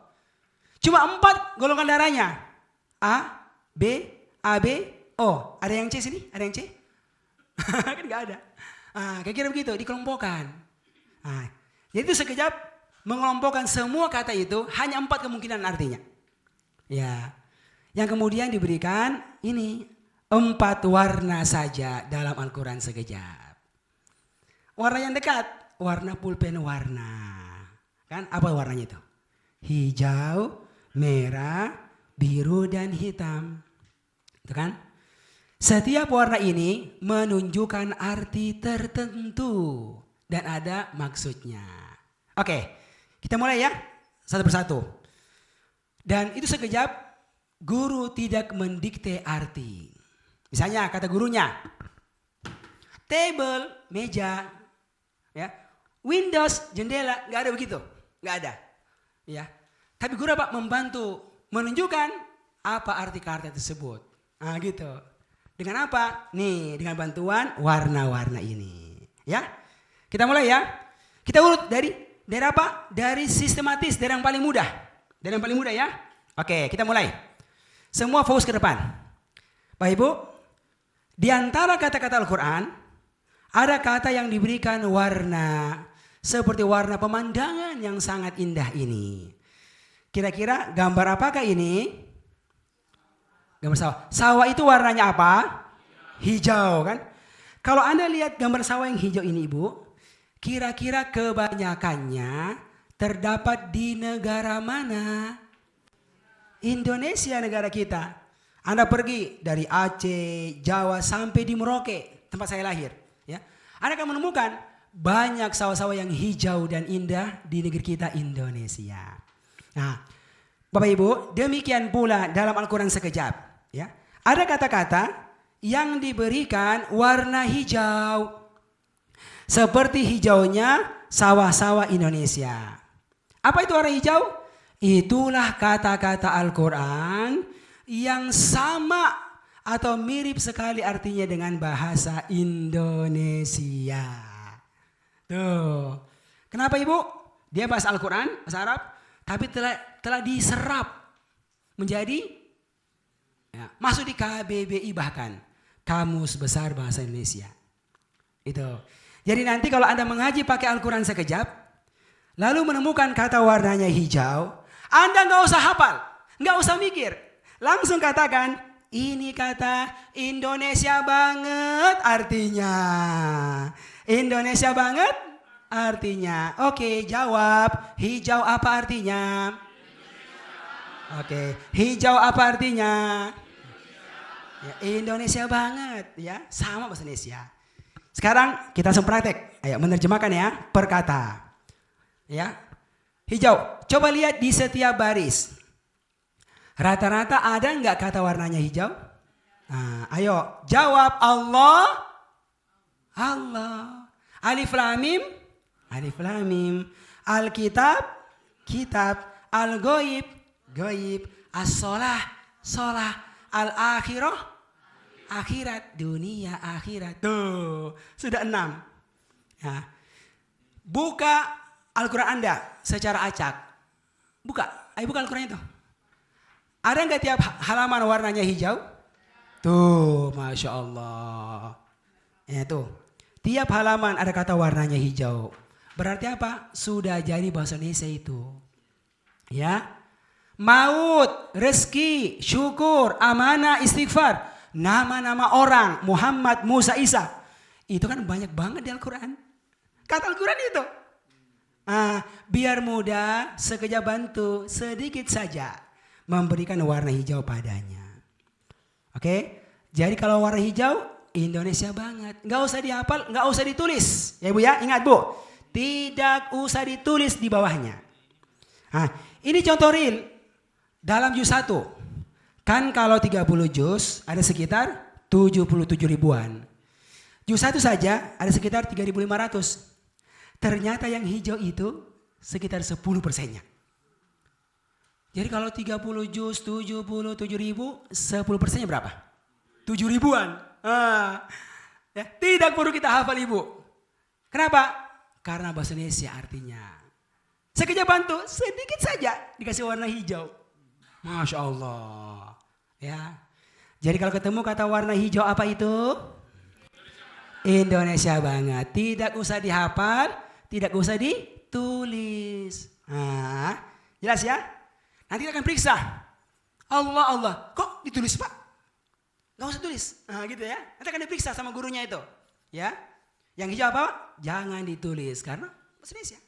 Cuma 4 golongan darahnya. A, B, O. Ada yang C sini? Ada yang C? Kan gak ada. Kayak kira begitu, dikelompokkan. Jadi itu sekejap mengelompokkan semua kata itu hanya 4 kemungkinan artinya. Ya. Yang kemudian diberikan ini 4 warna saja dalam Al-Quran sekejap. Warna yang dekat, warna pulpen warna. Kan apa warnanya itu? Hijau, merah, biru, dan hitam. Itu kan? Setiap warna ini menunjukkan arti tertentu dan ada maksudnya. Oke, kita mulai ya, satu persatu. Dan itu sekejap, guru tidak mendikte arti. Misalnya kata gurunya, table, meja, ya, windows, jendela, nggak ada begitu, nggak ada, ya. Tapi guru apa? Membantu menunjukkan apa arti kata tersebut. Nah gitu. Dengan apa? Nih, dengan bantuan warna-warna ini, ya. Kita mulai ya. Kita urut dari apa? Dari sistematis, dari yang paling mudah, dari yang paling mudah ya. Oke, kita mulai. Semua fokus ke depan. Bapak Ibu, di antara kata-kata Al-Quran, ada kata yang diberikan warna, seperti warna pemandangan yang sangat indah ini. Kira-kira gambar apakah ini? Gambar sawah. Sawah itu warnanya apa? Hijau kan? Kalau Anda lihat gambar sawah yang hijau ini Ibu, kira-kira kebanyakannya terdapat di negara mana? Indonesia, negara kita. Anda pergi dari Aceh, Jawa sampai di Merauke, tempat saya lahir, ya. Anda akan menemukan banyak sawah-sawah yang hijau dan indah di negeri kita Indonesia. Nah, Bapak Ibu, demikian pula dalam Al-Quran sekejap, ya. Ada kata-kata yang diberikan warna hijau, seperti hijaunya sawah-sawah Indonesia. Apa itu warna hijau? Itulah kata-kata Al-Quran yang sama atau mirip sekali artinya dengan bahasa Indonesia. Tuh. Kenapa Ibu? Dia bahasa Al-Quran, bahasa Arab, tapi telah diserap menjadi ya, masuk di KBBI bahkan, Kamus Besar Bahasa Indonesia. Itu. Jadi nanti kalau Anda mengaji pakai Al-Quran sekejap, lalu menemukan kata warnanya hijau, Anda nggak usah hafal, nggak usah mikir, langsung katakan ini kata Indonesia banget artinya. Indonesia banget artinya. Oke, jawab hijau apa artinya? Oke, hijau apa artinya? Ya, Indonesia banget ya, sama bahasa Indonesia. Sekarang kita langsung praktek. Ayo menerjemahkan ya per kata. Ya. Hijau. Coba lihat di setiap baris. Rata-rata ada nggak kata warnanya hijau? Nah, ayo jawab Allah. Allah. Alif lam mim. Alif lam mim. Alkitab. Kitab. Al-ghaib. Ghaib. As-shalah. Shalah. Al-akhirah. Akhirat. Dunia akhirat. Tuh. Sudah 6. Ya. Buka Al-Quran Anda secara acak. Buka. Ayo buka Al-Quran itu. Ada nggak tiap halaman warnanya hijau? Tuh, Masya Allah. Ya tuh. Tiap halaman ada kata warnanya hijau. Berarti apa? Sudah jadi bahasa Indonesia itu. Ya. Maut, rezeki, syukur, amanah, istighfar. Nama-nama orang. Muhammad, Musa, Isa. Itu kan banyak banget di Al-Quran. Kata Al-Quran itu. Biar mudah, sekejap bantu sedikit saja memberikan warna hijau padanya. Oke, jadi kalau warna hijau Indonesia banget, nggak usah dihafal, nggak usah ditulis, ya Bu ya, ingat Bu, tidak usah ditulis di bawahnya. Ini contoh real dalam juz 1, kan kalau 30 juz ada sekitar 77 ribuan, juz 1 saja ada sekitar 3.500. Ternyata yang hijau itu sekitar 10%-nya. Jadi kalau 30 juz 77 ribu, 10%-nya berapa? 7 ribuan. Ya, tidak perlu kita hafal Ibu. Kenapa? Karena bahasa Indonesia artinya. Sekejap bantu, sedikit saja dikasih warna hijau. Masya Allah. Ya. Jadi kalau ketemu kata warna hijau apa itu? Indonesia banget. Tidak usah dihafal. Tidak usah ditulis. Nah, jelas ya? Nanti kita akan periksa. Allah, kok ditulis Pak? Gak usah tulis. Nah, gitu ya. Nanti akan diperiksa sama gurunya itu. Ya. Yang hijau apa? Jangan ditulis karena bahasa Indonesia.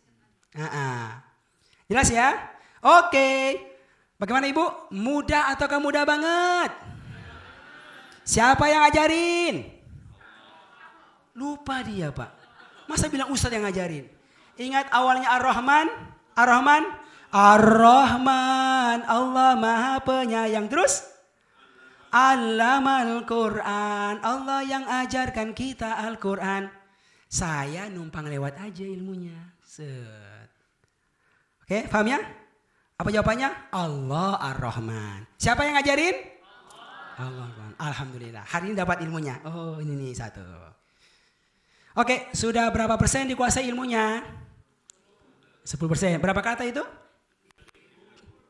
Jelas ya? Oke. Bagaimana Ibu? Mudah ataukah mudah banget? Siapa yang ngajarin? Lupa dia Pak. Masa bilang Ustadz yang ngajarin? Ingat awalnya Ar-Rahman? Ar-Rahman? Ar-Rahman, Allah Maha Penyayang. Terus? Allamal Quran, Allah yang ajarkan kita Al-Quran. Saya numpang lewat aja ilmunya. Set. Oke, paham ya? Apa jawabannya? Allah Ar-Rahman. Siapa yang ngajarin? Allah. Alhamdulillah. Hari ini dapat ilmunya. Oh, ini nih satu. Oke, sudah berapa persen dikuasai ilmunya? 10%. Berapa kata itu?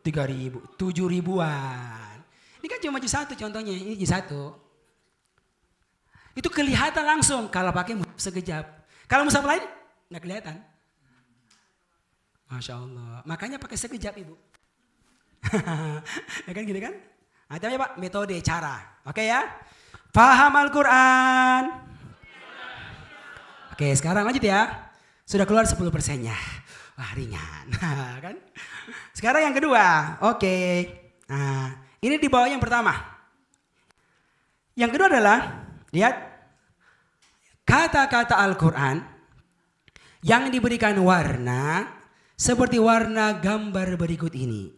3.000. 7.000-an. Ini kan cuma juz 1 contohnya. Ini juz 1. Itu kelihatan langsung kalau pakai mushaf sekejap. Kalau mushaf lain nggak kelihatan. Masya Allah. Makanya pakai sekejap Ibu. Ya kan gitu kan? Nah, itu ya Pak, metode, cara. Oke ya? Paham Al-Quran? Oke, sekarang lanjut ya. Sudah keluar 10%-nya. Wah, ringan. Kan? Sekarang yang kedua. Oke. Nah, ini di bawah yang pertama. Yang kedua adalah, lihat. Kata-kata Al-Quran yang diberikan warna seperti warna gambar berikut ini.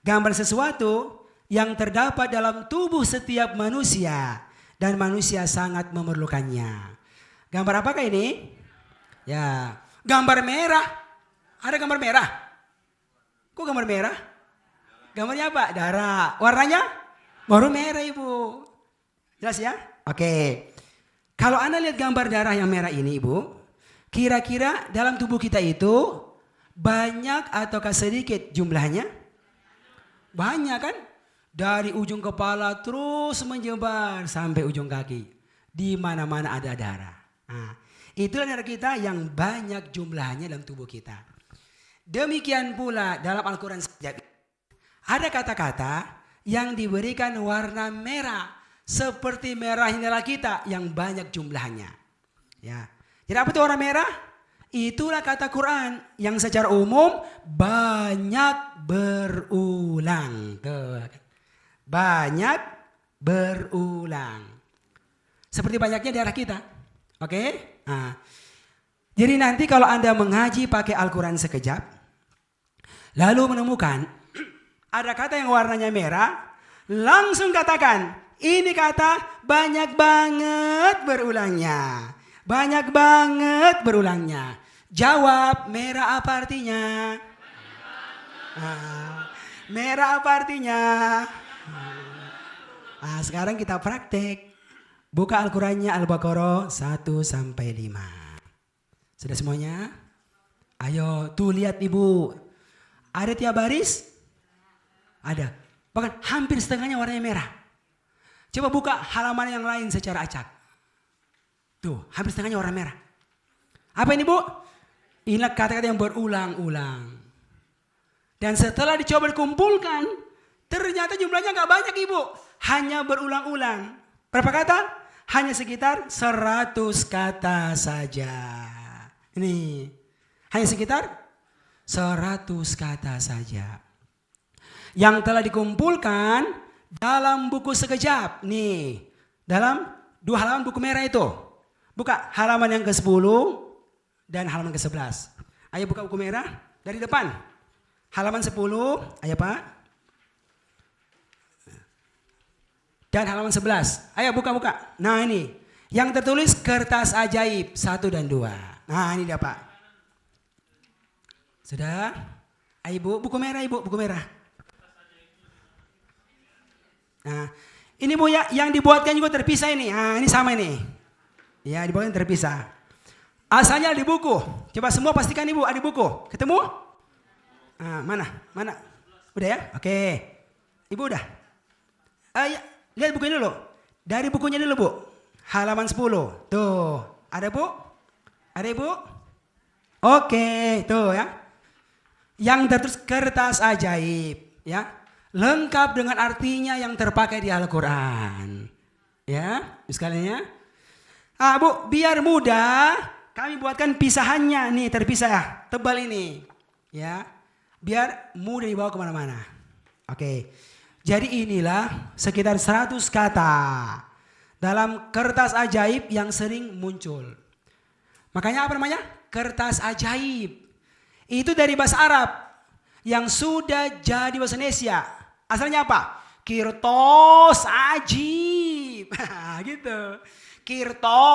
Gambar sesuatu yang terdapat dalam tubuh setiap manusia dan manusia sangat memerlukannya. Gambar apakah ini? Ya, gambar merah. Ada gambar merah? Kok gambar merah? Gambarnya apa? Darah. Warnanya? Baru merah Ibu. Jelas ya? Oke. Kalau Anda lihat gambar darah yang merah ini Ibu, kira-kira dalam tubuh kita itu banyak ataukah sedikit jumlahnya? Banyak kan? Dari ujung kepala terus menyebar sampai ujung kaki. Di mana-mana ada darah. Nah, itulah darah kita yang banyak jumlahnya dalam tubuh kita. Demikian pula dalam Al-Quran saja. Ada kata-kata yang diberikan warna merah. Seperti merah darah kita yang banyak jumlahnya. Ya. Jadi apa itu warna merah? Itulah kata Quran yang secara umum banyak berulang. Banyak berulang. Seperti banyaknya darah kita. Oke? Nah. Jadi nanti kalau Anda mengaji pakai Al-Quran sekejap, lalu menemukan ada kata yang warnanya merah, langsung katakan, ini kata banyak banget berulangnya. Banyak banget berulangnya. Jawab, merah apa artinya? Merah apa artinya? Nah, sekarang kita praktek. Buka Al-Qurannya Al-Baqarah 1-5. Sudah semuanya? Ayo, tuh lihat Ibu. Ada tiap baris? Ada. Bahkan hampir setengahnya warnanya merah. Coba buka halaman yang lain secara acak. Tuh, hampir setengahnya warna merah. Apa ini Bu? Inilah kata-kata yang berulang-ulang. Dan setelah dicoba dikumpulkan, ternyata jumlahnya gak banyak Ibu. Hanya berulang-ulang. Berapa kata? Hanya sekitar 100 kata saja. Ini. Hanya sekitar 100 kata saja. Yang telah dikumpulkan dalam buku sekejap. Nih. Dalam 2 halaman buku merah itu. Buka halaman yang ke-10 dan halaman ke-11. Ayo buka buku merah dari depan. Halaman 10. Ayo Pak. Dan halaman 11. Ayo buka-buka. Nah ini. Yang tertulis kertas ajaib 1 dan 2. Nah ini dia Pak. Sudah? Ayo Bu, buku merah Ibu, buku merah. Nah, ini Bu ya, yang dibuatkan juga terpisah ini. Nah, ini sama ini. Ya, dibuatkan terpisah. Asalnya di buku. Coba semua pastikan Ibu ada di buku. Ketemu? Nah, mana? Mana? Udah ya? Oke. Ibu udah? Ya, lihat bukunya dulu. Dari bukunya dulu Bu. Halaman 10. Tuh, ada Bu? Ada Ibu? Oke, tuh ya. Yang tertulis kertas ajaib, ya. Lengkap dengan artinya yang terpakai di Al-Qur'an. Ya, sekalian ya. Bu, biar mudah, kami buatkan pisahannya nih, terpisah ya, tebal ini. Ya, biar mudah dibawa kemana-mana. Oke, jadi inilah sekitar 100 kata dalam kertas ajaib yang sering muncul. Makanya apa namanya? Kertas ajaib. Itu dari bahasa Arab yang sudah jadi bahasa Indonesia. Asalnya apa? Kirtos ajib. Gitu. Kirto,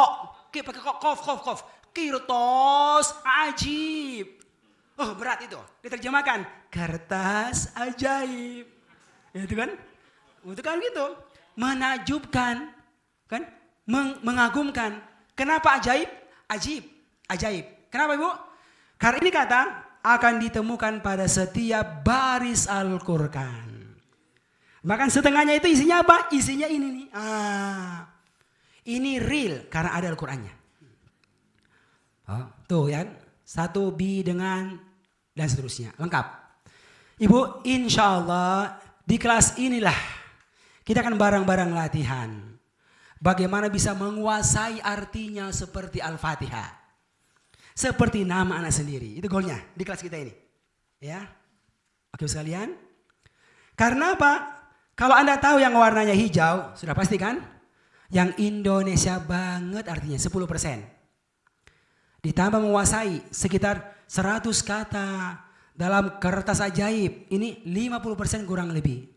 pakai kof. Kirtos ajib. Oh, berat itu. Diterjemahkan kertas ajaib. Ya, itu kan? Itu kan gitu. Menakjubkan, kan? Mengagumkan. Kenapa ajaib? Ajaib. Kenapa, Ibu? Karena ini kata akan ditemukan pada setiap baris Al-Qur'an. Bahkan setengahnya itu isinya apa? Isinya ini nih. Ini real karena ada Al-Qur'annya. Oh, tuh ya. 1B dengan dan seterusnya. Lengkap. Ibu, insya Allah di kelas inilah kita akan bareng-bareng latihan. Bagaimana bisa menguasai artinya seperti Al-Fatihah. Seperti nama anak sendiri. Itu goalnya di kelas kita ini. Ya. Oke sekalian. Karena apa? Kalau Anda tahu yang warnanya hijau, sudah pasti kan? Yang Indonesia banget artinya 10%. Ditambah menguasai sekitar 100 kata dalam kertas ajaib. Ini 50% kurang lebih.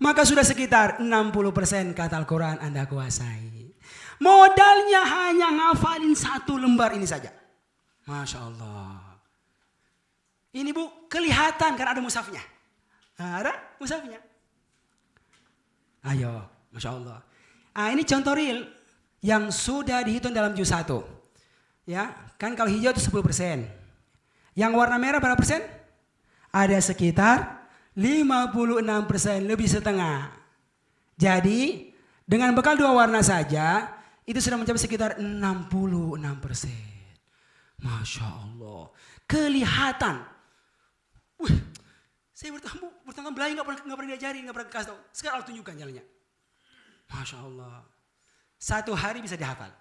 Maka sudah sekitar 60% kata Al-Quran Anda kuasai. Modalnya hanya ngafalin 1 lembar ini saja. Masya Allah. Ini Bu, kelihatan karena ada mushafnya. Ada mushafnya. Ayo, Masya Allah. Ini contoh real yang sudah dihitung dalam juz 1. Ya, kan kalau hijau itu 10%. Yang warna merah berapa persen? Ada sekitar 56%, lebih setengah. Jadi, dengan bekal 2 warna saja, itu sudah mencapai sekitar 66%. Masya Allah. Kelihatan. Wih, saya bertanggung belajar nggak pernah diajarin, nggak pernah kasih tahu. Sekarang Allah tunjukkan jalannya. Masya Allah. 1 hari bisa dihafal.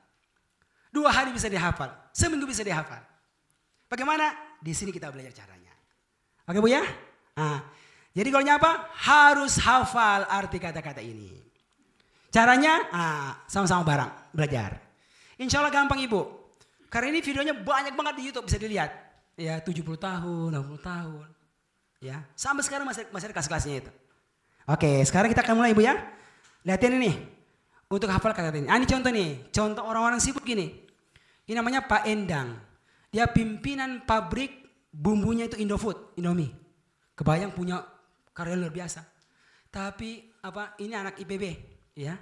2 hari bisa dihafal. Seminggu bisa dihafal. Bagaimana? Di sini kita belajar caranya. Oke Bu ya? Jadi golnya apa? Harus hafal arti kata-kata ini. Caranya sama-sama bareng belajar. Insya Allah gampang Ibu. Karena ini videonya banyak banget di YouTube bisa dilihat. Ya 70 tahun, 60 tahun. Ya, sampai sekarang masih ada kelas-kelasnya itu. Oke, sekarang kita akan mulai Ibu ya. Lihatin ini. Untuk hafal kata ini. Ini contoh nih. Contoh orang-orang sibuk gini. Ini namanya Pak Endang. Dia pimpinan pabrik bumbunya itu Indofood, Indomie. Kebayang punya karya luar biasa. Tapi ini anak IPB, ya.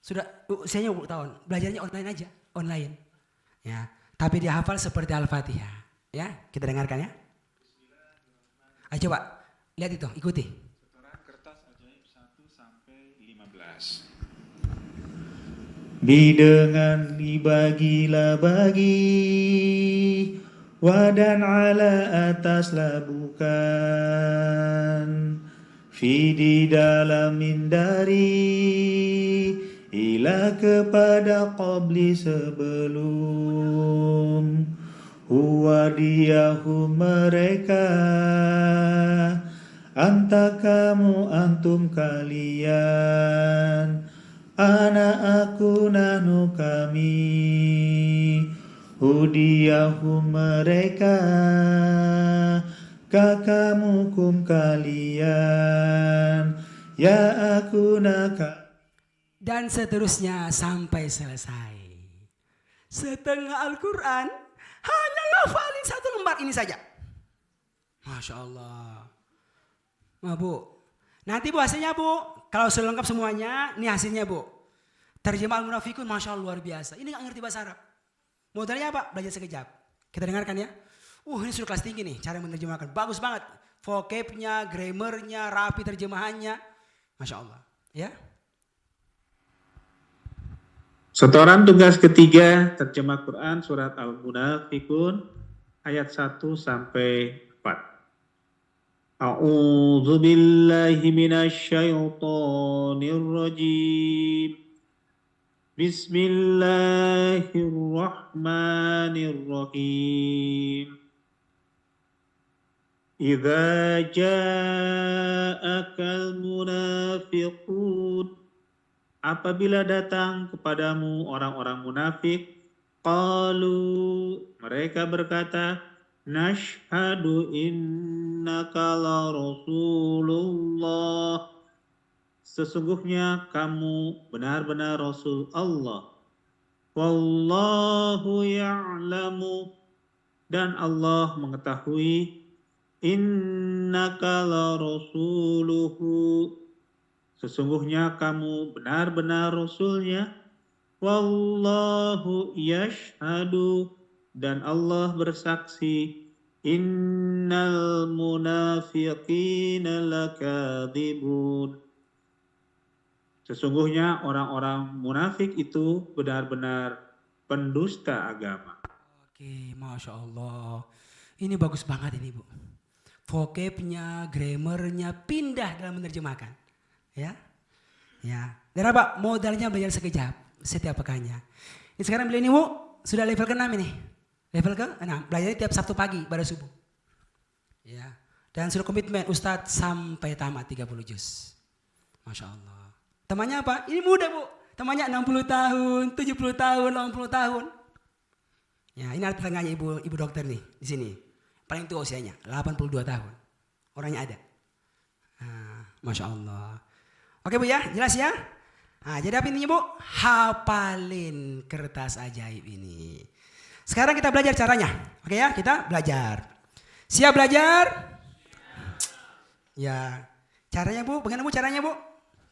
Sudah usianya 20 tahun. Belajarnya online aja, online. Ya. Tapi dia hafal seperti Al-Fatihah. Ya, kita dengarkan ya. Ayo coba lihat itu, ikuti. Setoran kertas ajaib 1 sampai 15. Bidengan dibagilah bagi, wadan ala ataslah bukan, fi di dalamin dari, ila kepada qabli sebelum, huwa diyahu mereka, anta kamu antum kalian, anak aku nahnu kami, hudiyahu mereka, kakamu kum kalian, ya aku naka. Dan seterusnya sampai selesai. Setengah Al-Quran hanya ngafalin 1 lembar ini saja. Masya Allah. Bu, nanti Bu hasilnya Bu. Kalau sudah lengkap semuanya, ini hasilnya Bu. Terjemah Al-Munafikun, Masya Allah luar biasa. Ini gak ngerti bahasa Arab. Modalnya apa? Belajar sekejap. Kita dengarkan ya. Ini sudah kelas tinggi nih, cara menerjemahkan. Bagus banget. Vocabnya, grammarnya, rapi terjemahannya. Masya Allah. Ya. Setoran tugas ketiga, terjemah Quran surat Al-Munafikun ayat 1 sampai 4. أعوذ بالله من الشيطان الرجيم بسم الله الرحمن الرحيم إذا جاءك المنافقون apabila datang kepadamu orang-orang munafik qalu mereka berkata nashhadu innaka la rasulullah sesungguhnya kamu benar-benar Rasul Allah wallahu ya'lamu dan Allah mengetahui innaka la rasuluhu sesungguhnya kamu benar-benar rasulnya wallahu yashhadu dan Allah bersaksi innal munafiqina lakadzibun sesungguhnya orang-orang munafik itu benar-benar pendusta agama. Oke, Masya Allah. Ini bagus banget ini Bu. Vocabnya, grammarnya pindah dalam menerjemahkan. Ya. Ya. Dan apa? Modalnya belajar sekejap setiap pekannya. Ini sekarang beliau ini Bu, sudah level ke-6 ini. Level ke-6. Belajar tiap Sabtu pagi pada subuh. Ya. Dan sudah komitmen Ustadz sampai tamat 30 juz. Masya Allah. Temannya apa? Ini muda Bu. Temannya 60 tahun, 70 tahun, 80 tahun. Ya, ini ada tetangganya ibu dokter nih di sini. Paling tua usianya, 82 tahun. Orangnya ada. Masya Allah. Oke Bu ya, jelas ya? Nah, jadi apa intinya Bu? Hafalin kertas ajaib ini. Sekarang kita belajar caranya. Oke ya, kita belajar. Siap belajar? Ya. Caranya Bu, bagaimana Bu caranya Bu?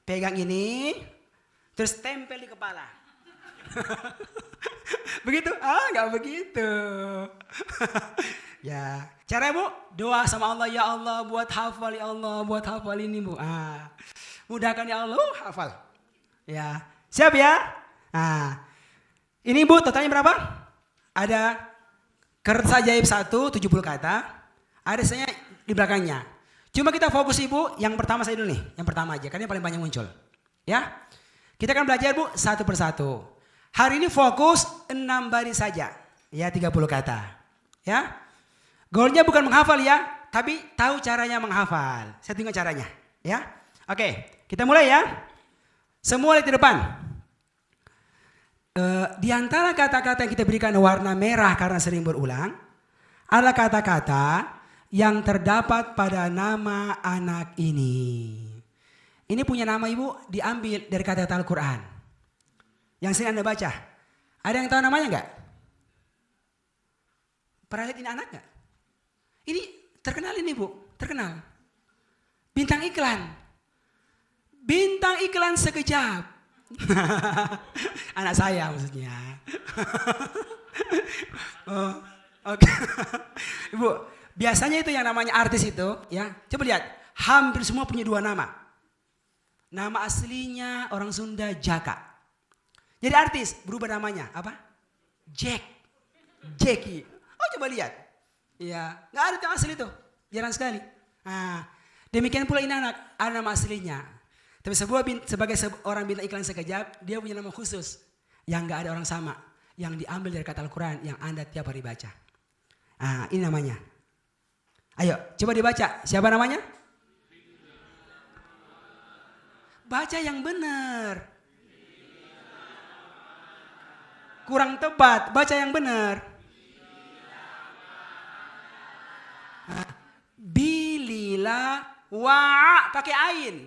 Pegang ini, terus tempel di kepala. Begitu? Nggak begitu. Ya, caranya Bu, doa sama Allah, ya Allah buat hafal ya Allah, buat hafal ini Bu. Mudahkan ya Allah, hafal. Ya, siap ya? Ini Bu, totalnya berapa? Ada kertas ajaib 1, 70 kata. Ada saya di belakangnya. Cuma kita fokus Ibu, yang pertama saya dulu nih, yang pertama aja, karena yang paling banyak muncul. Ya, kita akan belajar Bu, satu persatu. Hari ini fokus 6 baris saja, ya 30 kata. Ya, goalnya bukan menghafal ya, tapi tahu caranya menghafal. Saya tunjukkan caranya, ya. Oke, kita mulai ya. Semua lihat di depan. Di antara kata-kata yang kita berikan warna merah karena sering berulang, adalah kata-kata yang terdapat pada nama anak ini. Ini punya nama Ibu diambil dari kata-kata Al-Quran. Yang sering Anda baca. Ada yang tahu namanya enggak? Pernah lihat ini anak enggak? Ini terkenal ini Bu, terkenal. Bintang iklan. Bintang iklan sekejap. Anak saya maksudnya. Oke. Ibu, biasanya itu yang namanya artis itu, ya. Coba lihat, hampir semua punya 2 nama. Nama aslinya orang Sunda Jaka. Jadi artis berubah namanya apa? Jackie. Oh coba lihat. Ya, nggak ada yang asli itu, jarang sekali. Demikian pula ini anak, ada nama aslinya. Tapi sebagai seorang bintang iklan sekejap, dia punya nama khusus yang nggak ada orang sama, yang diambil dari kata Al-Quran yang Anda tiap hari baca. Ini namanya. Ayo, coba dibaca. Siapa namanya? Baca yang benar. Kurang tepat, baca yang benar. Bilila wa pakai ain.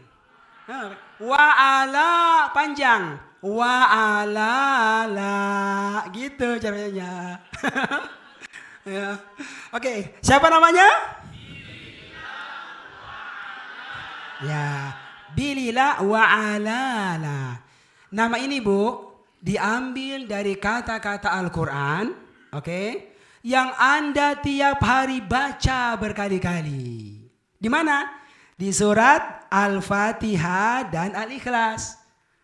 Wa ala panjang. Wa ala la gitu caranya. Ya. Oke, siapa namanya? Ya, bilila wa ala la. Nama ini Bu diambil dari kata-kata Al-Quran, oke, yang Anda tiap hari baca berkali-kali. Di mana? Di surat Al-Fatihah dan Al-Ikhlas.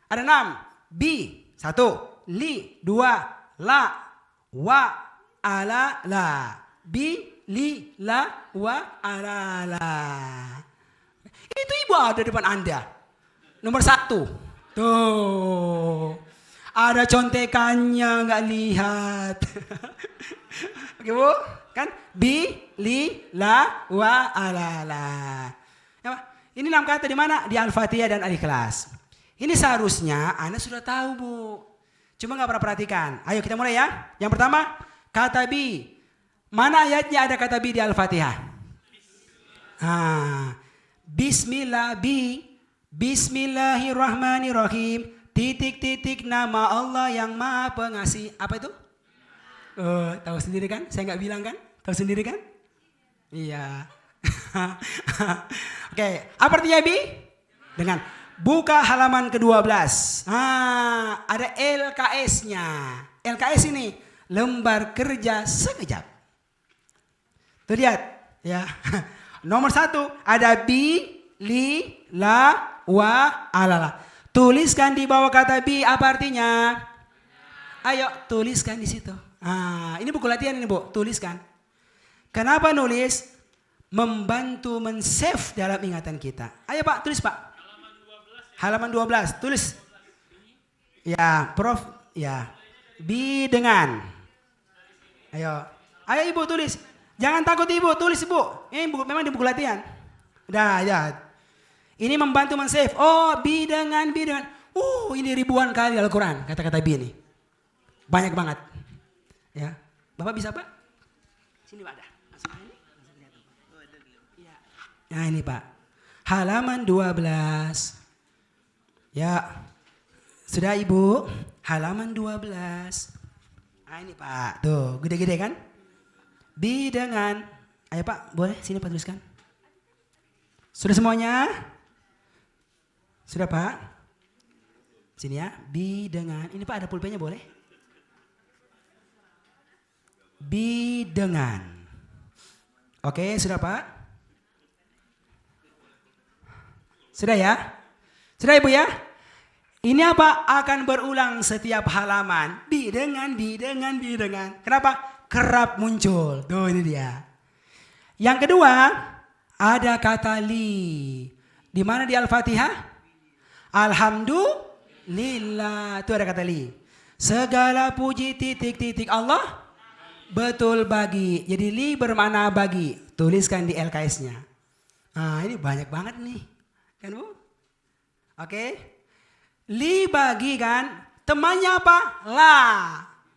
Ada 6. Bi 1, li 2, la, wa, ala, la. Bi, li, la, wa, ala, la. Itu ibu ada depan Anda. Nomor 1. Tuh. Ada contekannya, nggak lihat. Oke Bu, kan? Bi, li, la, wa, ala, la. Ya, ini 6 kata di mana? Di Al-Fatihah dan Al-Ikhlas. Ini seharusnya Anda sudah tahu Bu. Cuma nggak pernah perhatikan. Ayo kita mulai ya. Yang pertama, kata bi. Mana ayatnya ada kata bi di Al-Fatihah? Bismillah bi. Bismillahirrahmanirrahim. Titik-titik nama Allah yang Maha Pengasih. Apa itu? Tahu sendiri kan? Saya nggak bilang kan? Tahu sendiri kan? Iya. Oke, apa artinya bi? Dengan buka halaman ke-12. Ada LKS-nya. LKS ini lembar kerja sekejap. Tuh lihat ya. Nomor 1 ada bi, li, la, wa, ala. Tuliskan di bawah kata bi apa artinya? Ayo tuliskan di situ. Ini buku latihan ini Bu, tuliskan. Kenapa nulis? Membantu men-save dalam ingatan kita. Ayo Pak, tulis Pak. Halaman 12, tulis. Ya, Prof. Ya. Bi dengan. Ayo Ibu tulis. Jangan takut Ibu, tulis Ibu. Ini buku, memang di buku latihan. Udah, ya. Ini membantu men-save. Oh, bi dengan. Ini ribuan kali Al-Quran kata-kata bi ini. Banyak banget. Ya, Bapak bisa Pak? Sini Pak ada. Nah ini Pak. Halaman 12. Ya. Sudah Ibu? Halaman 12. Ini Pak. Tuh, gede-gede kan? Bi dengan. Ayo Pak, boleh sini Pak tuliskan. Sudah semuanya? Sudah Pak? Sini ya. Bi dengan. Ini Pak ada pulpennya boleh? Bi dengan. Oke, sudah Pak? Sudah ya? Sudah Ibu ya? Ini apa? Akan berulang setiap halaman. Bi dengan. Kenapa? Kerap muncul. Tuh ini dia. Yang kedua, ada kata li. Di mana di Al-Fatihah? Alhamdulillah. Itu ada kata li. Segala puji titik-titik Allah betul bagi. Jadi li bermakna bagi. Tuliskan di LKS-nya. Ini banyak banget nih. Kan Bu? Oke. Li bagi kan. Temannya apa? La.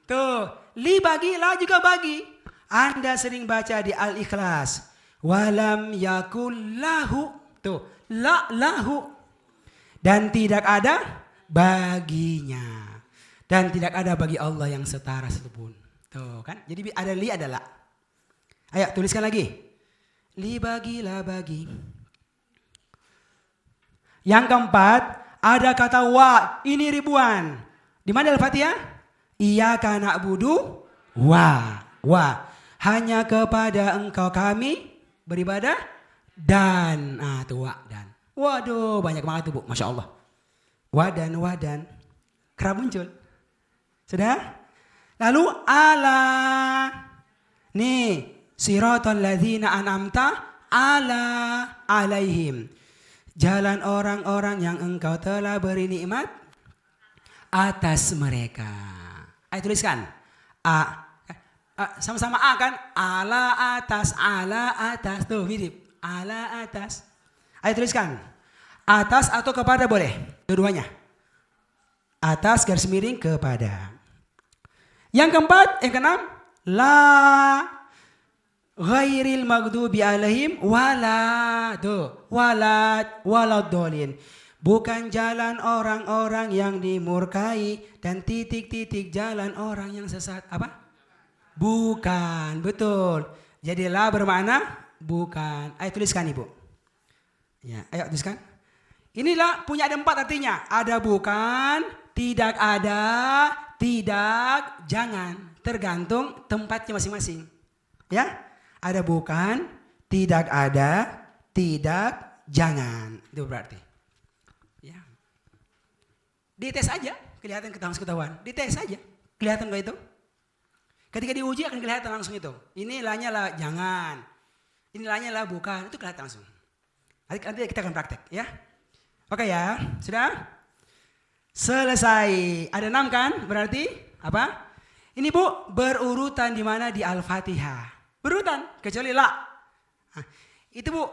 Tuh. Li bagi, la juga bagi. Anda sering baca di Al-Ikhlas. Walam yakul lahu. Tuh. La lahu. Dan tidak ada baginya. Dan tidak ada bagi Allah yang setara satupun. Tuh kan. Jadi ada li ada la. Ayo tuliskan lagi. Li bagi, la bagi. Yang keempat, ada kata wa. Ini ribuan. Di mana Al-Fatihah? Iyyaka na'budu wa. Hanya kepada Engkau kami beribadah dan. Tuh wa dan. Waduh, banyak banget tuh Bu, Masya Allah. Wadan. Kerap muncul. Sudah? Lalu ala. Nih, siratal ladzina an'amta alaihim. Jalan orang-orang yang Engkau telah beri nikmat atas mereka. Ayo tuliskan. Sama-sama A kan? Ala atas. Tuh mirip. Ala atas. Ayo tuliskan. Atas atau kepada boleh. Dua-duanya. Atas garis miring kepada. Yang keempat, yang keenam. La ghairil maghdubi alaihim wala. Tuh. Waladolin. Bukan jalan orang-orang yang dimurkai. Dan titik-titik jalan orang yang sesat. Apa? Bukan. Betul. Jadi la bermakna bukan. Ayo tuliskan Ibu. Ya, ayo tuliskan. Inilah punya ada 4 artinya. Ada bukan, tidak ada, tidak, jangan. Tergantung tempatnya masing-masing. Ya, ada bukan, tidak ada, tidak, jangan. Itu berarti. Ya. Dites aja, kelihatan ketahuan. Dites aja, kelihatan gak itu? Ketika diuji akan kelihatan langsung itu. Ini lahnya lah jangan. Ini lahnya lah bukan. Itu kelihatan langsung. Nanti kita akan praktek ya. Oke ya, sudah? Selesai. Ada 6 kan? Berarti apa? Ini Bu berurutan di mana? Di Al-Fatihah. Berurutan kecuali la. Nah, itu Bu.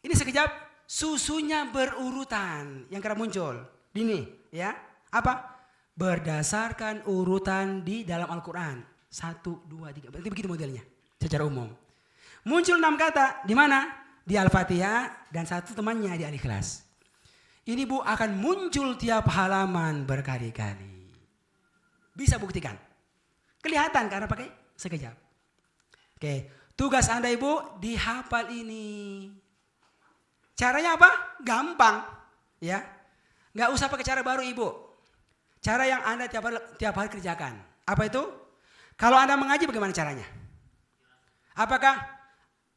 Ini sekejap susunya berurutan yang kerap muncul. Ini ya. Apa? Berdasarkan urutan di dalam Al-Quran. 1, 2, 3. Berarti begitu modelnya secara umum. Muncul 6 kata. Di mana? Di Al-Fatihah dan 1 temannya di Al-Ikhlas. Ini Bu akan muncul tiap halaman berkali-kali. Bisa buktikan. Kelihatan karena pakai sekejap. Oke, tugas Anda Ibu dihafal ini. Caranya apa? Gampang. Ya. Nggak usah pakai cara baru Ibu. Cara yang Anda tiap hari kerjakan. Apa itu? Kalau Anda mengaji bagaimana caranya? Apakah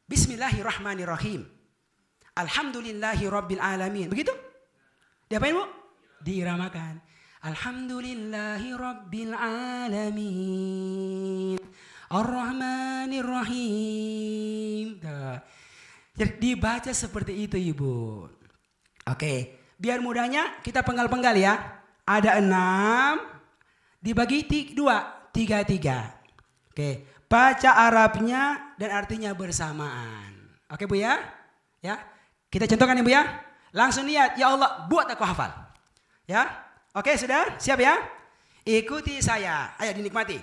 Bismillahirrahmanirrahim. Alhamdulillahi Rabbil Alamin. Begitu? Diapain Bu? Diiramakan. Alhamdulillahi Rabbil Alamin. Ar-Rahmanirrahim. Jadi dibaca seperti itu Ibu. Oke. Biar mudahnya kita penggal-penggal ya. Ada 6. Dibagi 2. 3. Oke. Baca Arabnya dan artinya bersamaan. Oke Bu ya? Ya. Kita contohkan Ibu ya. Langsung niat, ya Allah buat aku hafal. Ya. Oke sudah? Siap ya? Ikuti saya. Ayo dinikmati.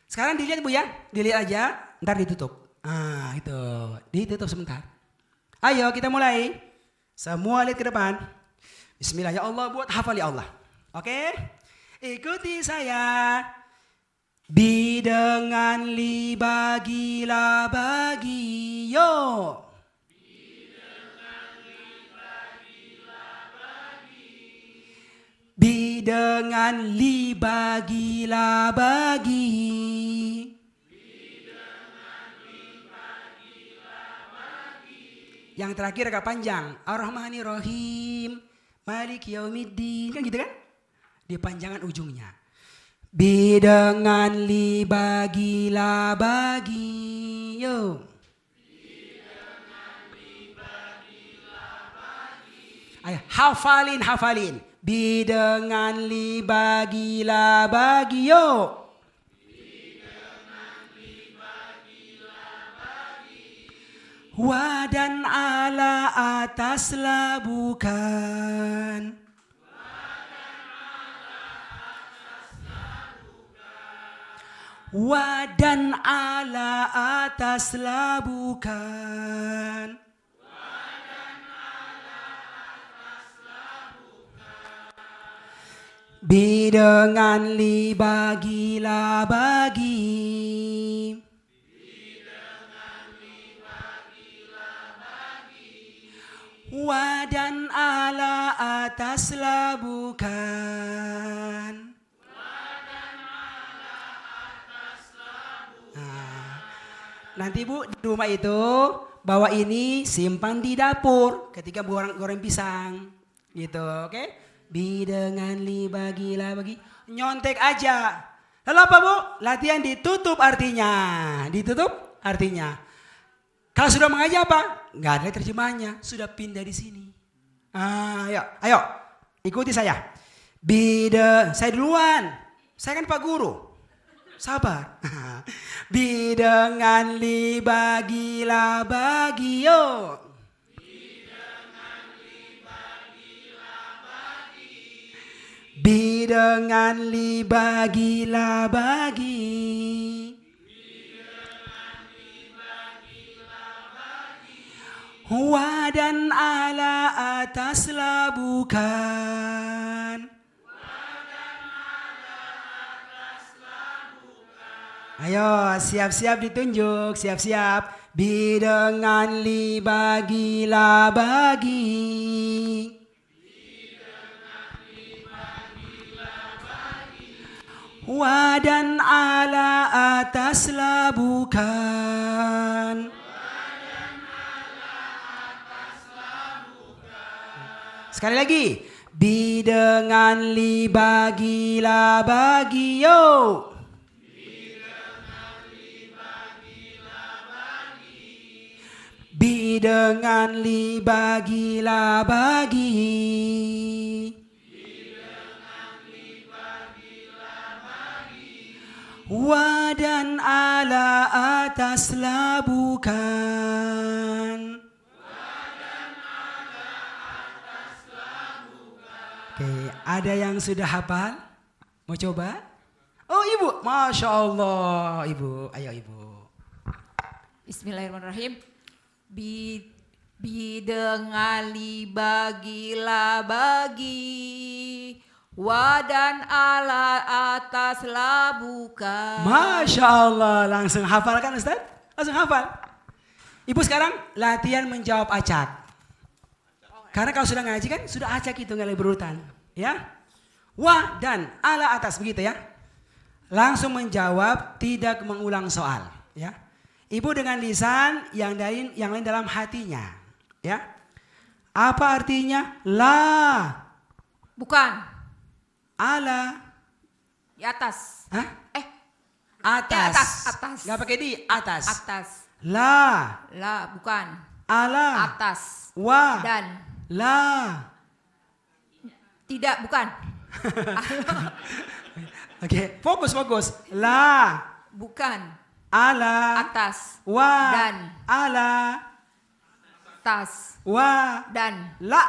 Sekarang dilihat Bu ya. Dilihat aja. Ntar ditutup. Ah itu. Ditutup sebentar. Ayo kita mulai. Semua lihat ke depan. Bismillah ya Allah buat hafal ya Allah. Oke. Ikuti saya. Bi dengan li bagilah bagi yo. Bi dengan li bagilah bagi. Yang terakhir agak panjang. Ar-Rahmanir-Rahim. Maliki Yaumiddin. Kan gitu kan? Dipanjangan ujungnya. Bi dengan li bagilah bagi. Yo. Ayo hafalin. Bi dengan li bagilah bagi. Yo. Wa dan ala ataslah bukan. Wa dan ala ataslah bukan. Bi dengan li bagilah bagi. Wa dan ala ataslah bukan. Nanti Bu di rumah itu bawa ini simpan di dapur ketika goreng pisang gitu, oke? Bi dengan li bagilah bagi, nyontek aja. Lalu apa Bu? Latihan ditutup artinya. Kalau sudah mengaji apa? Nggak ada terjemahnya, sudah pindah di sini. Ayo, ikuti saya. Saya duluan. Saya kan Pak Guru. Sabar. Bi dengan li bagilah bagi yo. Bi dengan li bagilah bagi. Wa dan ala ataslah bukan. Ayo siap-siap ditunjuk, siap-siap. Bi dengan li bagilah bagi. Wa dan ala ataslah bukan. Sekali lagi. Bi dengan li bagilah bagi yo. dengan li bagilah bagi. Wa dan ala ataslah bukan. Oke, ada yang sudah hafal? Mau coba? Oh ibu, Masya Allah ibu, ayo ibu. Bismillahirrahmanirrahim. Dengan li bagilah bagi. Wadan ala atas labukan. Masya Allah, langsung hafal kan Ustaz? Langsung hafal. Ibu sekarang latihan menjawab acak. Karena kalau sudah ngaji kan sudah acak itu nggak berurutan, ya. Wa dan ala atas begitu ya. Langsung menjawab, tidak mengulang soal, ya. Ibu dengan lisan yang lain dalam hatinya, ya. Apa artinya? La. Bukan. Ala. Di atas. Hah? Atas. Gak pakai di atas. Atas. La. La, bukan. Ala. Atas. Wa. Dan. La. Tidak, bukan. Oke, fokus. La. Bukan. Ala. Atas. Wa. Dan. Ala. Tas. Wa. Dan. La.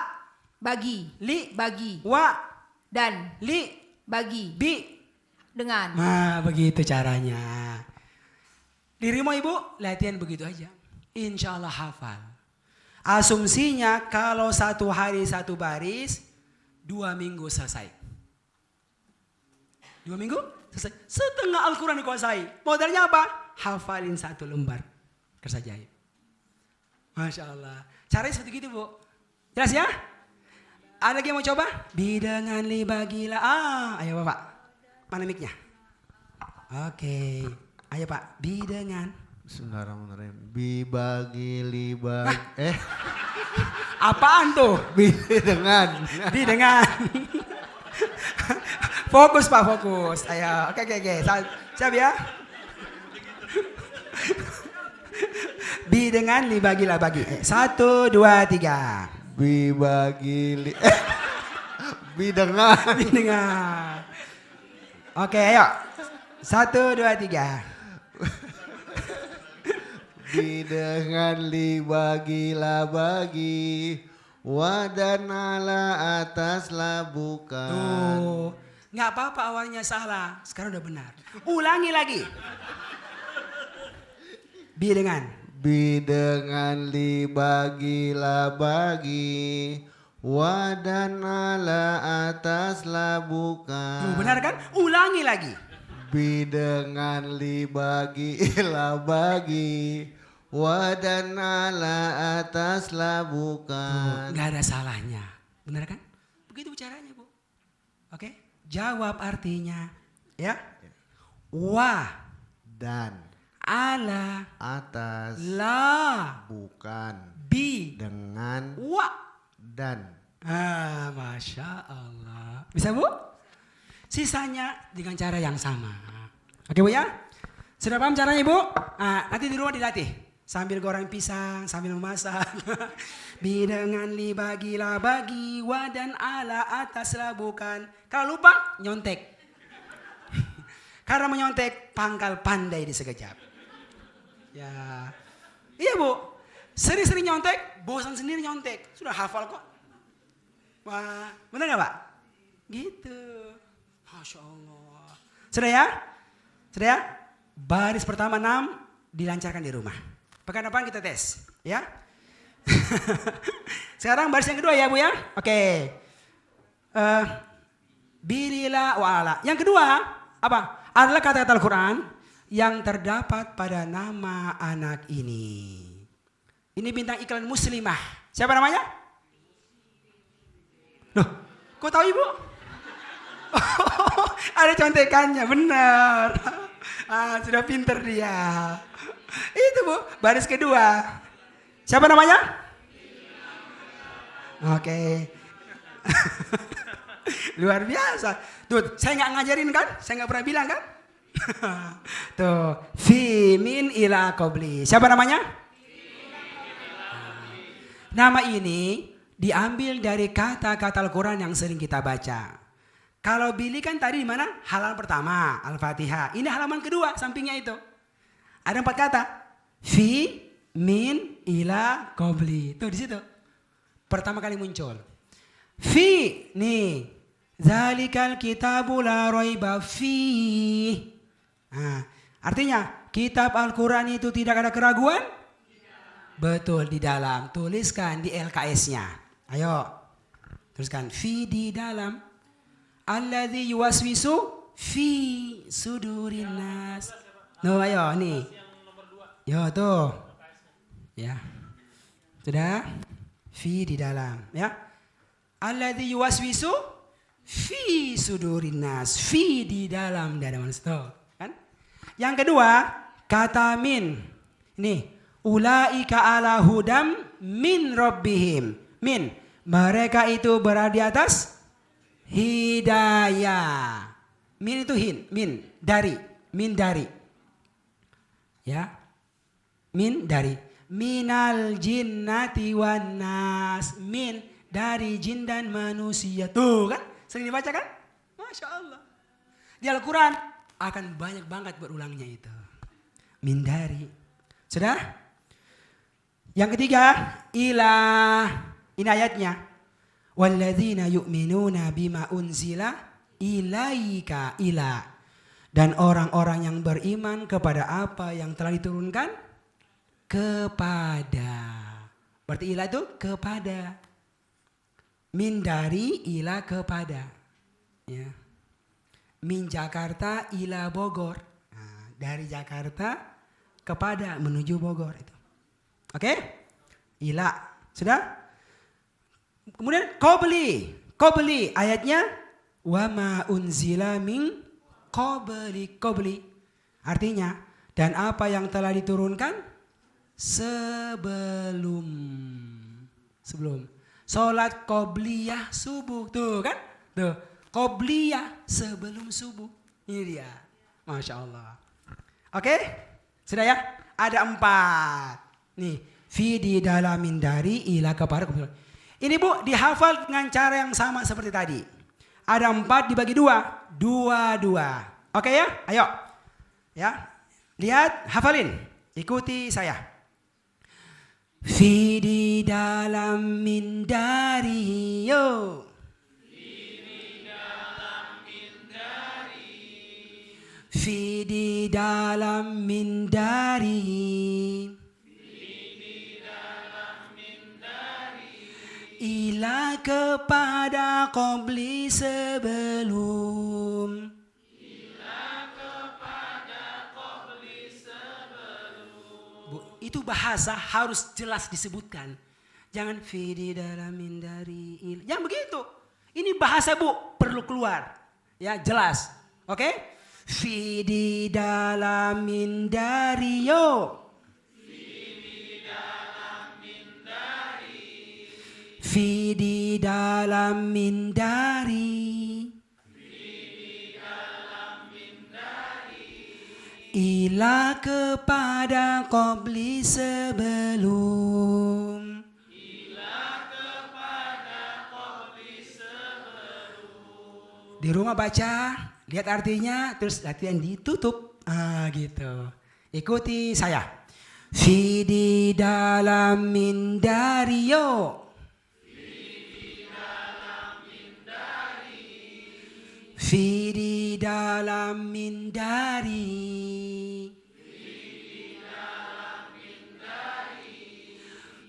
Bagi. Li. Bagi. Wa. Dan. Li. Bagi. Bi. Dengan. Nah, begitu caranya. Dirimu ibu, latihan begitu aja. Insya Allah hafal. Asumsinya kalau 1 hari 1 baris, 2 minggu selesai. 2 minggu selesai. Setengah Al-Quran dikuasai. Modalnya apa? Hafalin 1 lembar. Kersajaib. Masya Allah. Caranya seperti gitu bu. Jelas ya? Ada lagi yang mau coba? Bidangan li bagilah. Ayo bapak. Mana mic-nya? Oke. Ayo pak. Bidangan. Bismillahirrahmanirrahim. Bagi li bagi. Apaan tuh? Dengan. Bidangan. Fokus pak, fokus. Ayo. Oke. Siap ya? Bidangan li bagilah bagi. 1, 2, 3. Bagi li. Bidangan. Bidangan. Oke, ayo. 1, 2, 3. Bidangan li bagilah bagi. Wadan ala atas lah bukan. Tuh. Nggak apa-apa awalnya salah. Sekarang udah benar. Ulangi lagi. Bidangan. Bidangan li bagilah bagi. Wadan ala atas lah bukan. Tuh, benar kan? Ulangi lagi. Bidangan li bagilah bagi. Wadan ala atas lah bukan. Nggak ada salahnya. Benar kan? Begitu caranya bu. Oke. Jawab artinya. Ya. Wa. Dan. Ala. Atas. La. Bukan. Bi. Dengan. Wa. Dan. Masya Allah. Bisa bu? Sisanya dengan cara yang sama. Oke bu ya? Sudah paham caranya bu? Nanti di rumah dilatih. Sambil goreng pisang, sambil memasak. Bidangan li bagilah bagi, wadan ala atas lah bukan. Kalau lupa, nyontek. Karena menyontek, pangkal pandai di sekejap. Ya, iya bu. Sering-sering nyontek, bosan sendiri nyontek. Sudah hafal kok. Wah, benar gak pak? Gitu. Masya Allah. Sudah ya? Sudah ya? Baris pertama 6 dilancarkan di rumah. Pekan depan kita tes. Ya. Sekarang baris yang kedua ya bu ya. Oke. Bilila wa'ala. Yang kedua apa? Adalah kata-kata Al-Quran yang terdapat pada nama anak ini. Ini bintang iklan muslimah. Siapa namanya? Loh, kok tahu ibu? Ada contekannya, benar. Sudah pinter dia. Itu bu, baris kedua. Siapa namanya? Oke. Luar biasa. Tuh, saya nggak ngajarin kan? Saya nggak pernah bilang kan? Tuh, fi min ila qabli. Siapa namanya? Nama ini diambil dari kata-kata Al-Quran yang sering kita baca. Kalau Billy kan tadi di mana? Halaman pertama, Al-Fatihah. Ini halaman kedua, sampingnya itu. Ada 4 kata. Fi, min, ila, qabli. Tuh di situ. Pertama kali muncul. Fi, nih. Zalikal kitabu la raiba fi. Nah, artinya kitab Al-Quran itu tidak ada keraguan? Betul, di dalam. Tuliskan di LKS-nya. Ayo. Tuliskan fi di dalam. Alladzi yuwaswisu fi sudurin nas. No, ayo nih. Yo tuh. Ya. Sudah? Fi di dalam, ya. Alladzi yuwaswisu fi sudurin nas. Fi di dalam dada manusia. Kan? Yang kedua, kata min. Ini, ulaika ala hudam min rabbihim. Min, mereka itu berada di atas hidayah. Min itu min, dari, min dari. Ya. Min dari. Minal jinnati wan nas. Min dari jin dan manusia. Tuh kan? Sering dibaca kan? Masya Allah. Di Al-Quran akan banyak banget berulangnya itu. Min dari. Sudah? Yang ketiga, ilah. Ini ayatnya. Walladzina yu'minuna bima unzila ilaika ila. Dan orang-orang yang beriman kepada apa yang telah diturunkan kepada. Berarti ila itu kepada. Min dari ila kepada. Ya. Min Jakarta ila Bogor. Nah, dari Jakarta kepada menuju Bogor itu. Oke? Ila. Sudah? Kemudian qabli ayatnya wa ma unzila min qabli. Artinya dan apa yang telah diturunkan sebelum salat qobliyah subuh. Tuh kan? Tuh, qobliyah sebelum subuh. Ini dia. Masya Allah. Oke? Sudah ya? Ada 4. Nih, fi di dalamin dari ila kepada. Ini Bu, dihafal dengan cara yang sama seperti tadi. Ada 4 dibagi 2. 2. Oke ya? Ayo. Ya. Lihat, hafalin. Ikuti saya. Fi di dalam min dari. Yo. Fi di dalam min dari. Ila kepada qabli sebelum. Bu, itu bahasa harus jelas disebutkan. Jangan fi di dalam min dari. Jangan begitu. Ini bahasa Bu, perlu keluar. Ya, jelas. Oke? Fi di dalam min dari yo. Fi di dalam min dari. Ila kepada qabli sebelum. Di rumah baca, lihat artinya, terus latihan ditutup. Gitu. Ikuti saya. Fi di dalam min dari yo. Fi di dalam min dari.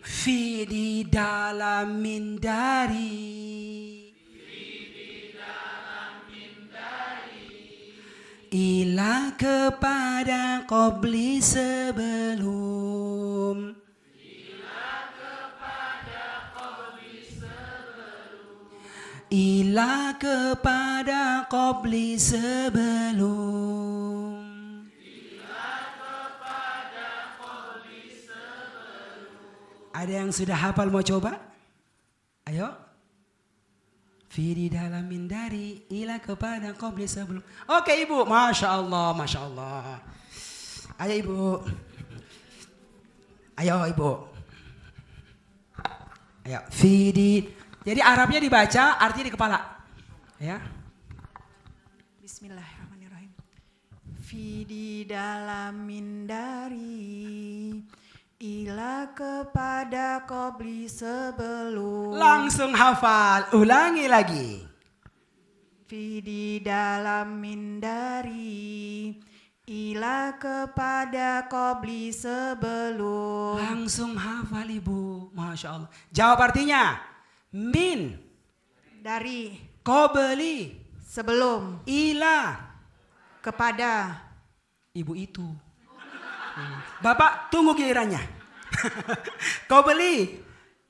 Fi di dalam min dari. Ila kepada qabli sebelum. Ila kepada qabli sebelum. Ada yang sudah hafal mau coba? Ayo. Fi di dalam min dari ila kepada qabli sebelum. Oke Ibu, Masya Allah, Masya Allah. Ayo Ibu. Ayo Ibu. Ayo, fidi. Jadi Arabnya dibaca, artinya di kepala. Ya. Bismillahirrahmanirrahim. Di dalam mindari ila kepada kobli sebelum. Langsung hafal, ulangi lagi. Di dalam mindari ila kepada kobli sebelum. Langsung hafal Ibu, Masya Allah. Jawab artinya, min, Dari kobeli, sebelum ila, kepada. Ibu itu. Bapak tunggu gilirannya. Kobeli,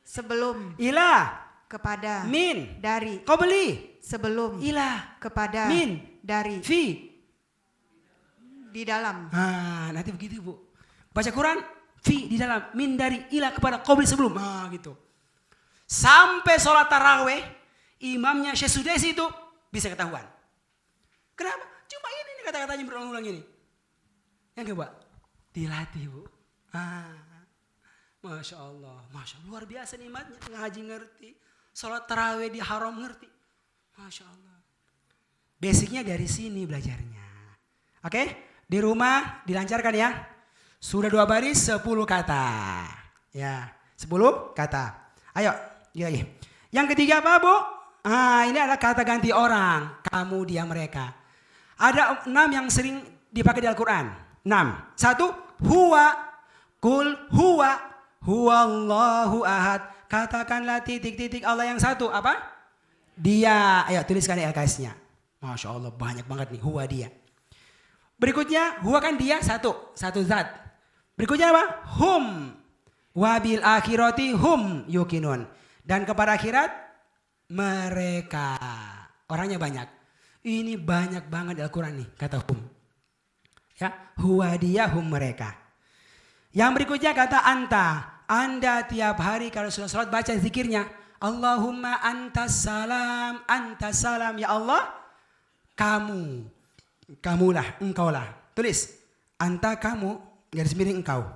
Sebelum ila, kepada. min, Dari kobeli, sebelum ila, kepada. min, Dari fi. di dalam. Nanti begitu Ibu. Baca Quran, fi di dalam, min dari, ila kepada, kobeli sebelum. Gitu. Sampai sholat taraweh, imamnya Syekh Sudesi itu bisa ketahuan. Kenapa? Cuma ini nih kata-katanya berulang-ulang ini. Yang kedua, dilatih Bu. Masya Allah, Masya Allah. Luar biasa nikmatnya. Ngaji ngerti, sholat taraweh di haram ngerti. Masya Allah. Basicnya dari sini belajarnya. Oke, di rumah dilancarkan ya. Sudah 2 baris 10 kata. Ya, 10 kata. Ayo, lagi. Yang ketiga apa Bu? Ini adalah kata ganti orang. Kamu, dia, mereka. Ada 6 yang sering dipakai di Al-Quran. 6. 1. Huwa. Kul huwa. Huwallahu ahad. Katakanlah titik-titik Allah yang satu. Apa? Dia. Ayo tuliskan di LKS-nya. Masya Allah banyak banget nih. Huwa dia. Berikutnya, huwa kan dia satu zat. Berikutnya apa? Hum. Wabil akhirati hum yukinun. Dan kepada akhirat, mereka. Orangnya banyak. Ini banyak banget di Al-Quran nih, kata hum. Ya, huwa dia, hum mereka. Yang berikutnya kata anta. Anda tiap hari kalau sudah sholat baca zikirnya. Allahumma antas salam, ya Allah. Kamu. Kamulah, engkaulah. Tulis, anta kamu, garis miring engkau.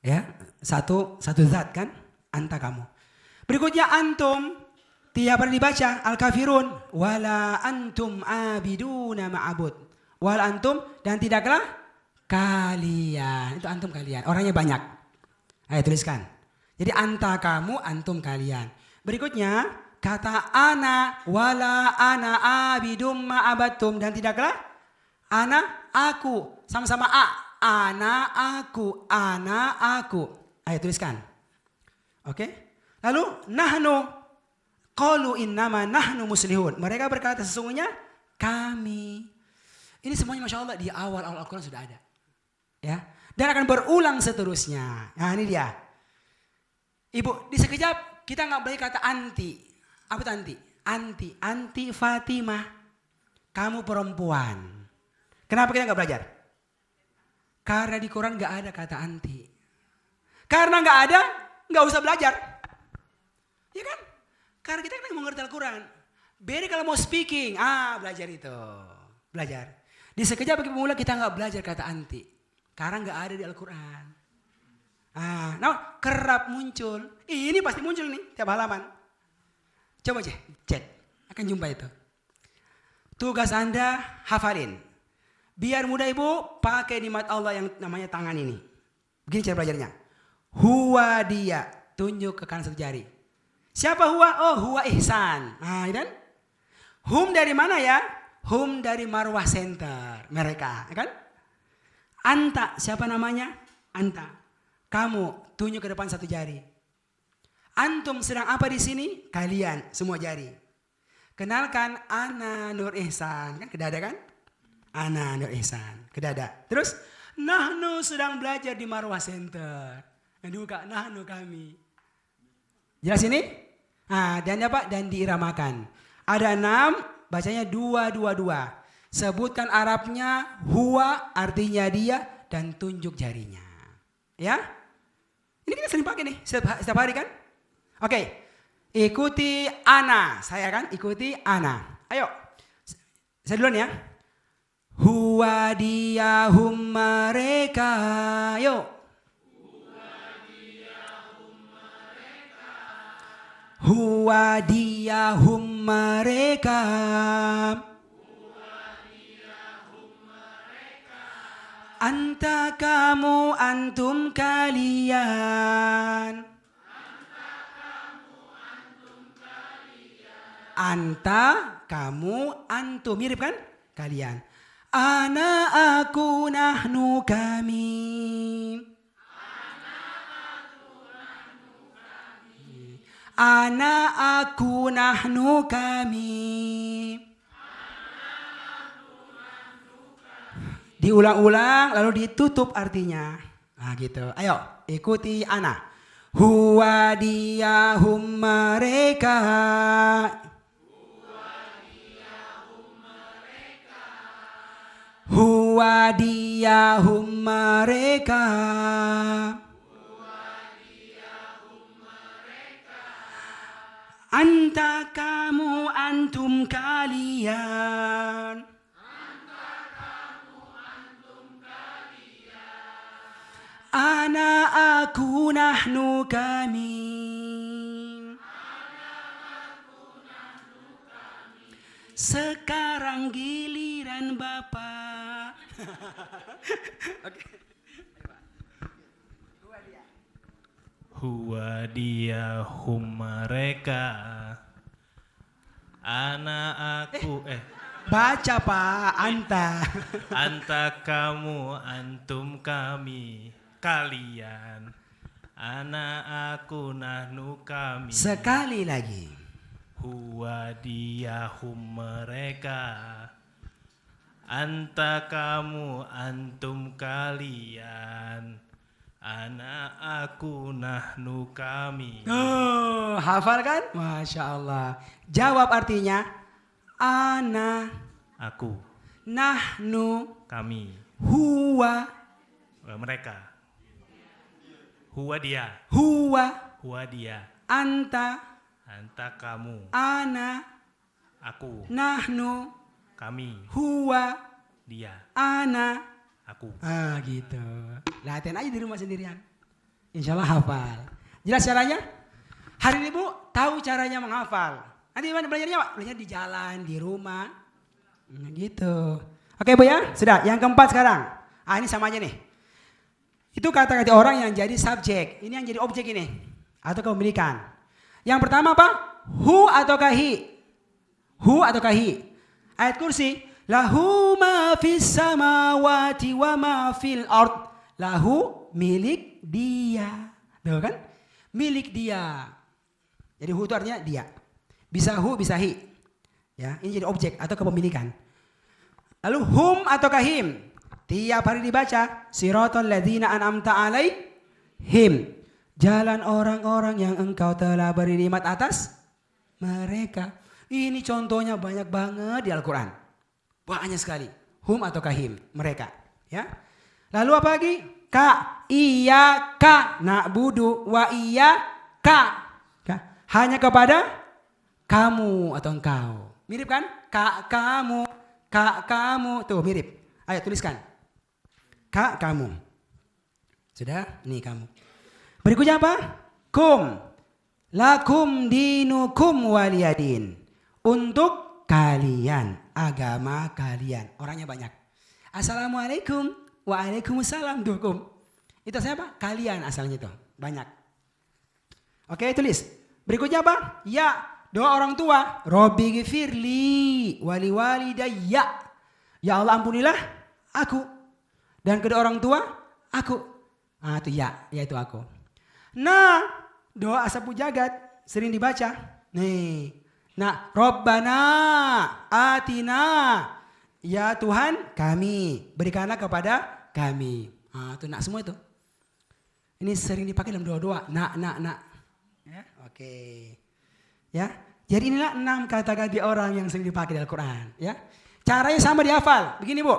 Ya, satu zat kan, anta kamu. Berikutnya antum, tiap hari dibaca al-kafirun, wala antum abiduna ma'abud. Wala antum dan tidaklah kalian. Itu antum kalian, orangnya banyak. Ayo tuliskan. Jadi anta kamu, antum kalian. Berikutnya kata ana wala ana abidum ma'abatum dan tidaklah ana aku sama-sama ana aku. Ayo tuliskan. Oke? Lalu nahnu qalu innama nahnu muslihun. Mereka berkata sesungguhnya kami. Ini semuanya Masya Allah di awal Al-Quran sudah ada. Ya. Dan akan berulang seterusnya. Nah ini dia. Ibu, di sekejap kita nggak boleh kata anti. Apa itu anti? Anti Fatimah. Kamu perempuan. Kenapa kita nggak belajar? Karena di Quran nggak ada kata anti. Karena nggak ada, nggak usah belajar. Ya kan? Karena kita kan mengerti Al-Quran. Beda kalau mau speaking, belajar itu. Belajar. Di sekejap bagi pemula kita nggak belajar kata anti. Karena nggak ada di Al-Quran. Kerap muncul. Ini pasti muncul nih tiap halaman. Coba aja cek, akan jumpa itu. Tugas Anda hafalin. Biar mudah Ibu pakai nikmat Allah yang namanya tangan ini. Begini cara belajarnya. Huwa dia, tunjuk ke kanan satu jari. Siapa huwa? Oh, huwa ihsan. Nah, kan? Hum dari mana ya? Hum dari Marwah Center, mereka, kan? Anta, siapa namanya? Anta. Kamu tunjuk ke depan satu jari. Antum sedang apa di sini? Kalian semua jari. Kenalkan Ana Nur Ihsan, kan ke dada kan? Ana Nur Ihsan, ke dada. Terus nahnu sedang belajar di Marwah Center. Yang dibuka nahnu kami. Jelas ini? Dan apa? Dan diiramakan. Ada 6, bacanya 2. Sebutkan Arabnya huwa, artinya dia, dan tunjuk jarinya. Ya? Ini kita sering pakai nih setiap hari kan? Oke. Ikuti ana. Saya kan ikuti ana. Ayo. Saya duluan ya. Huwa dia hum mereka. Yuk. Huwa diyahum mereka. Anta kamu antum kalian. Anta kamu antum, mirip kan? Kalian. Ana aku nahnu kami. Ana aku nahnu kami. Diulang-ulang lalu ditutup artinya. Nah gitu. Ayo ikuti ana. Huwa diyahum mereka. Huwa diyahum mereka. Anta kamu antum kalian. Ana aku nahnu kami. Sekarang giliran Bapak. Huwa diyahum mereka. Ana aku Baca Pak, anta. anta kamu antum kami kalian. Ana aku nahnu kami. Sekali lagi. Huwa diyahum mereka. Anta kamu antum kalian. Ana aku nahnu kami. Oh, hafal kan? Masya Allah. Jawab artinya. Ana, Aku, nahnu, kami, huwa, mereka. Huwa dia, huwa, huwa dia. anta, Anta kamu, ana, aku, nahnu, kami, huwa, dia, ana. aku. Ah gitu. Latihan aja di rumah sendirian. Insya Allah hafal. Jelas caranya? Hari ini Bu tahu caranya menghafal. Nanti mana belajarnya Pak? Belajar di jalan, di rumah. Nah, gitu. Oke Bu ya, sudah. Yang keempat sekarang. Ah ini sama aja nih. Itu kata-kata orang yang jadi subjek. Ini yang jadi objek ini. Atau kepemilikan. Yang pertama apa? Hu atau kahi? Hu atau kahi? Ayat kursi. Lahu ma fis samawati wa ma fil ard. Lahu milik dia. Tuh kan? Milik dia. Jadi hu itu artinya dia. Bisa hu, bisa hi. Ya, ini jadi objek atau kepemilikan. Lalu hum atau kahim. Tiap hari dibaca. Siratal ladzina an'amta alaihim. Jalan orang-orang yang engkau telah beri nikmat atas mereka. Ini contohnya banyak banget di Al-Quran. Banyak sekali. Hum atau kahim. Mereka. Ya. Lalu apa lagi? Ka. Iya ka. Na'budu wa iya ka. Hanya kepada kamu atau engkau. Mirip kan? Kak kamu. Tuh mirip. Ayo tuliskan. Kak kamu. Sudah? Nih kamu. Berikutnya apa? Kum. Lakum dinukum waliyadin. Untuk kalian. Agama kalian. Orangnya banyak. Assalamualaikum. Waalaikumsalam. Tuh kum. Itu siapa? Kalian asalnya itu. Banyak. Oke tulis. Berikutnya apa? Ya. Doa orang tua, Robbi gifirli wali walidayya. Ya Allah ampunilah aku. Dan kedua orang tua, aku. Ah itu ya itu aku. Nah, doa asapu jagat sering dibaca. Nih. Nah, Rabbana atina. Ya Tuhan kami, berikanlah kepada kami. Ah itu nak semua itu. Ini sering dipakai dalam doa-doa. Nak. Ya, oke. Ya, jadi inilah 6 kata-kata orang yang sering dipakai dalam Al-Quran. Ya, caranya sama dihafal. Begini Bu,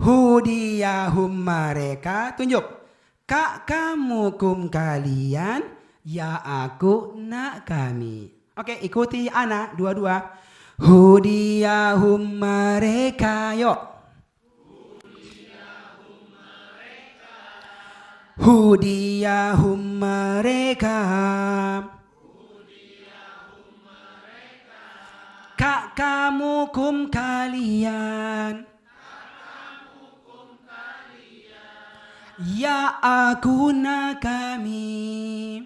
hudiyahum mereka, tunjuk. Kak kamu kum kalian, ya aku nak kami. Oke, ikuti ana dua-dua. Hudiyahum mereka, yuk. Hudiyahum mereka. Kakamukum kalian. Ya akuna kami.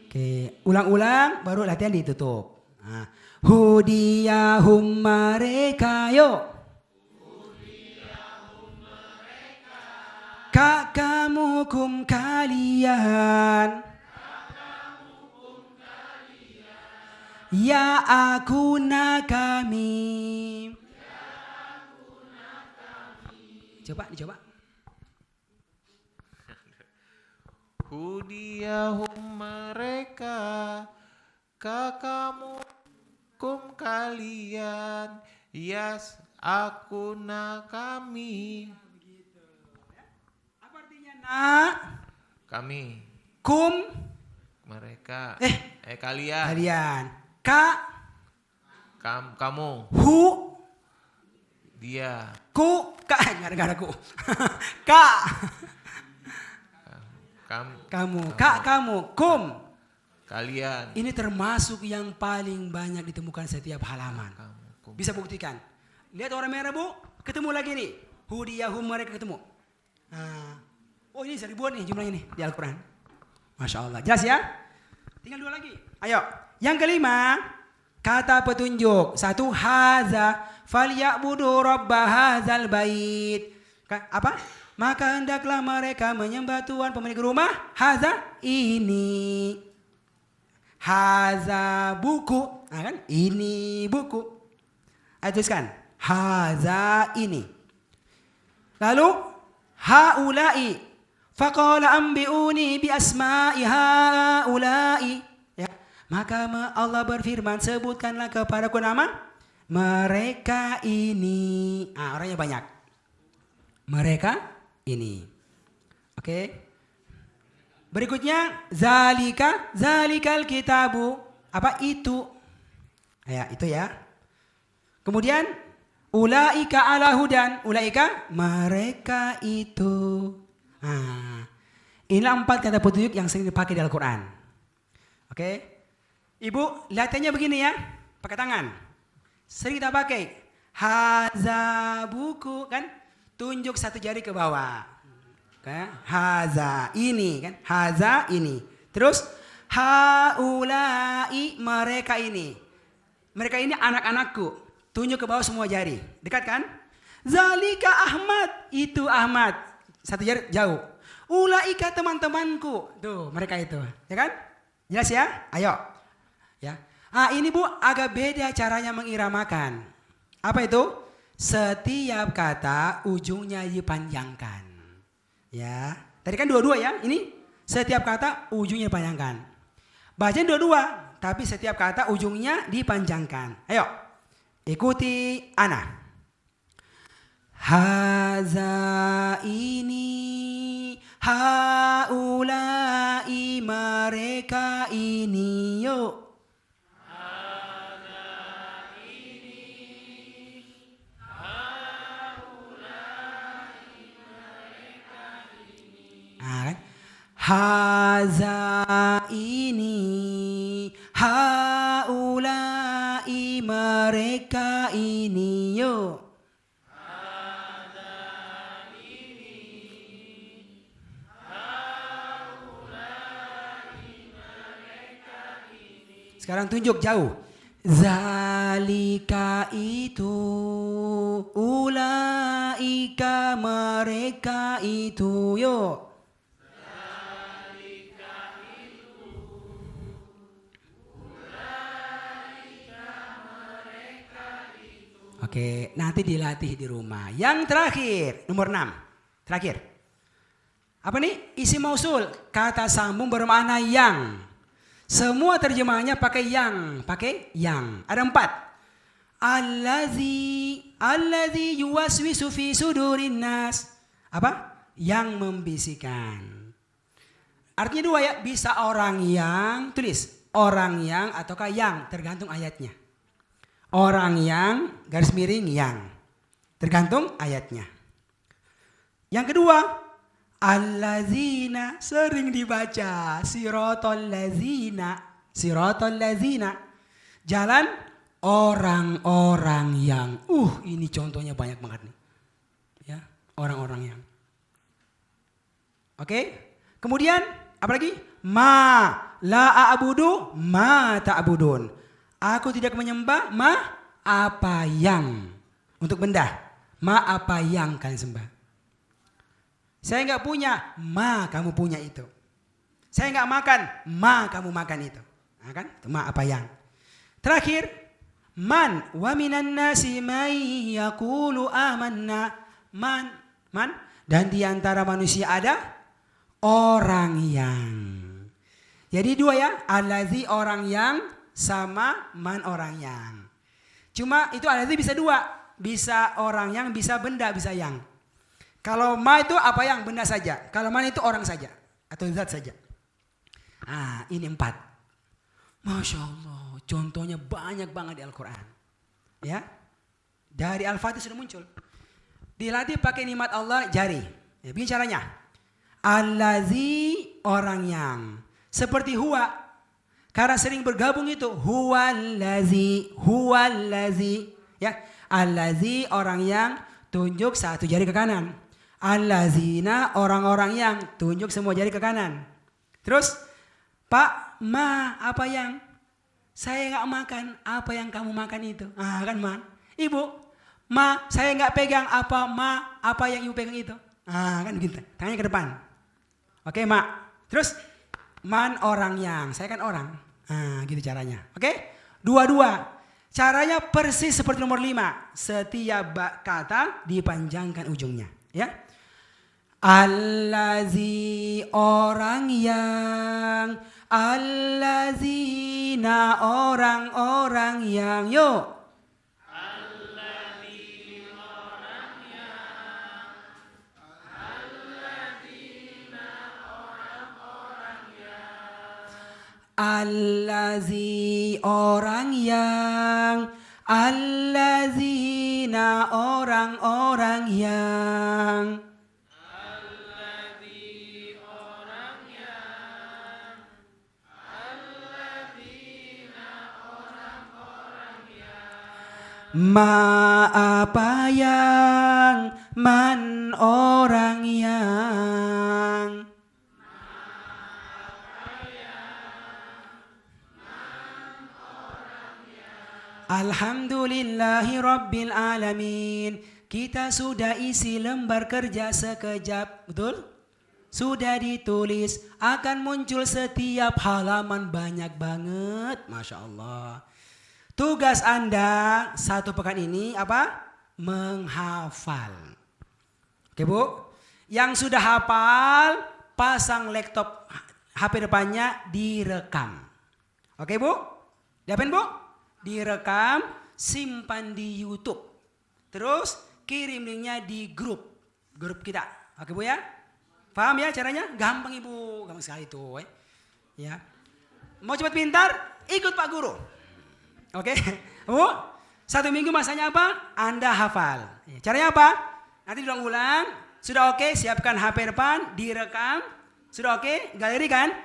Oke, ulang-ulang baru latihan ditutup. Nah, hudiyahum mereka yuk. Kakamukum kalian. Ya akuna kami. Coba dicoba. Hudiyahum mereka, kakamukum kalian, yas akuna kami. Apa artinya nak? Kami, Kum mereka, kalian, kalian. Ka kamu, hu dia, ku ka gara-gara ku. Ka kamu, ka kamu, kum. kalian. Ini termasuk yang paling banyak ditemukan setiap halaman. Kamu, Bisa buktikan. Lihat warna merah bu, ketemu lagi nih. Hudiyahum mereka ketemu. Nah, oh ini seribuan nih jumlahnya nih di Al-Quran. Masya Allah. Jelas ya? Tinggal 2 lagi. Ayo. Yang kelima, kata petunjuk. 1, haza. Falyabudu rabba hazal bait. Apa? Maka hendaklah mereka menyembah Tuhan pemilik rumah. Haza ini. Haza buku. Nah, kan? Ini buku. Ayo tuliskan. Haza ini. Lalu haulai. Faqala ambiuni bi asma'i haulai. Ya. Maka Allah berfirman, sebutkanlah kepadaku nama mereka ini. Orangnya banyak. Mereka ini. Oke. Berikutnya zalikal kitabu. Apa itu? Ya, itu ya. Kemudian ulaika ala hudan. Ulaika mereka itu. Inilah 4 kata petunjuk yang sering dipakai di Al-Quran. Oke. Ibu, latihannya begini ya. Pakai tangan. Sering kita pakai. Haza buku kan. Tunjuk 1 jari ke bawah. Okay. Haza ini kan. Haza ini. Terus haulai mereka ini. Mereka ini anak-anakku. Tunjuk ke bawah semua jari. Dekat kan? Zalika Ahmad. Itu Ahmad. 1 jari jauh. Ulaika teman-temanku. Tuh mereka itu. Ya kan? Jelas ya? Ayo. Ya. Ini bu agak beda caranya mengiramakan. Apa itu? Setiap kata ujungnya dipanjangkan. Ya. Tadi kan 2-2 ya. Ini setiap kata ujungnya dipanjangkan. Bacaan 2-2. Tapi setiap kata ujungnya dipanjangkan. Ayo. Ikuti ana. Haza ini. Haulai mereka ini. Yuk. Kan? Haza ini, haulai mereka ini, yuk. Sekarang tunjuk jauh. Zalika itu, ulaika mereka itu, yuk. Oke, nanti dilatih di rumah. Yang terakhir, nomor 6. Terakhir. Apa nih? Isim mausul. Kata sambung bermakna yang. Semua terjemahannya pakai yang. Pakai yang. Ada 4. Allazi yuwaswisu fi sudurin nas. Apa? Yang membisikkan. Artinya 2 ya. Bisa orang yang, tulis. Orang yang ataukah yang. Tergantung ayatnya. Orang yang, garis miring yang. Tergantung ayatnya. Yang kedua, allazina, sering dibaca. Siratal lazina. Jalan orang-orang yang. Ini contohnya banyak banget nih. Ya, orang-orang yang. Oke. Kemudian apa lagi? Ma la a'budu ma ta'budun. Aku tidak menyembah apa yang. Untuk benda. Ma apa yang kalian sembah. Saya enggak punya, ma kamu punya itu. Saya enggak makan, ma kamu makan itu. Nah, kan? Itu ma apa yang. Terakhir, man wa minan nasi may yaqulu amanna. Man dan di antara manusia ada orang yang. Jadi dua ya, allazi orang yang sama man orang yang. Cuma itu allazi bisa dua, bisa orang yang, bisa benda, bisa yang. Kalau ma itu apa yang benda saja, kalau man itu orang saja atau zat saja. Ini 4. Masya Allah, contohnya banyak banget di Al-Quran. Ya, dari Al-Fatih sudah muncul. Dilatih pakai nikmat Allah jari. Ya, begini caranya. Allazi orang yang. Seperti huwa. Karena sering bergabung itu. Huwallazi. Ya, allazi orang yang tunjuk satu jari ke kanan. Allazina orang-orang yang tunjuk semua jari ke kanan. Terus Pak, ma apa yang? Saya nggak makan apa yang kamu makan itu. Kan man. Ibu, ma saya nggak pegang apa yang ibu pegang itu. Kan gitu. Tangannya ke depan. Oke ma. Terus man orang yang. Saya kan orang. Gitu caranya. Oke. Dua-dua. Caranya persis seperti nomor 5. Setiap kata dipanjangkan ujungnya. Ya. Allazi orang yang. Allazina orang-orang yang. Yuk. Allazi orang yang. Allazina orang-orang yang. Allazi orang yang. Allazina orang-orang yang. Ma apa yang, man orang yang. Alhamdulillahi Rabbil Alamin. Kita sudah isi lembar kerja sekejap, betul? Sudah ditulis, akan muncul setiap halaman banyak banget, Masya Allah. Tugas Anda 1 pekan ini apa? Menghafal. Oke Bu? Yang sudah hafal, pasang laptop HP depannya, direkam. Oke Bu? Diapain Bu? Direkam, simpan di YouTube. Terus kirim linknya di grup kita. Oke Bu ya? Paham ya caranya? Gampang Ibu, gampang sekali itu. Ya. Mau cepat pintar? Ikut Pak Guru. Oke, Bu, 1 minggu masanya apa? Anda hafal. Caranya apa? Nanti diulang-ulang. Sudah oke, siapkan HP depan, direkam. Sudah oke, galeri kan?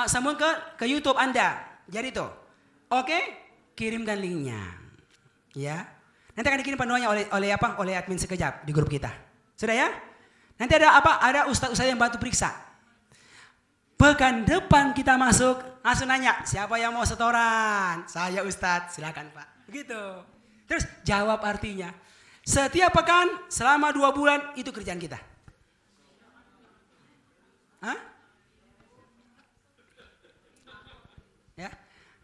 Sambung ke YouTube Anda. Jadi tuh, oke, kirimkan linknya. Ya, nanti akan dikirim panduannya oleh admin sekejap di grup kita. Sudah ya? Nanti ada apa? Ada ustaz-ustaz yang bantu periksa. Pekan depan kita masuk, langsung nanya, siapa yang mau setoran? Saya Ustadz, silakan Pak. Begitu. Terus jawab artinya. Setiap pekan selama 2 bulan itu kerjaan kita. Ya.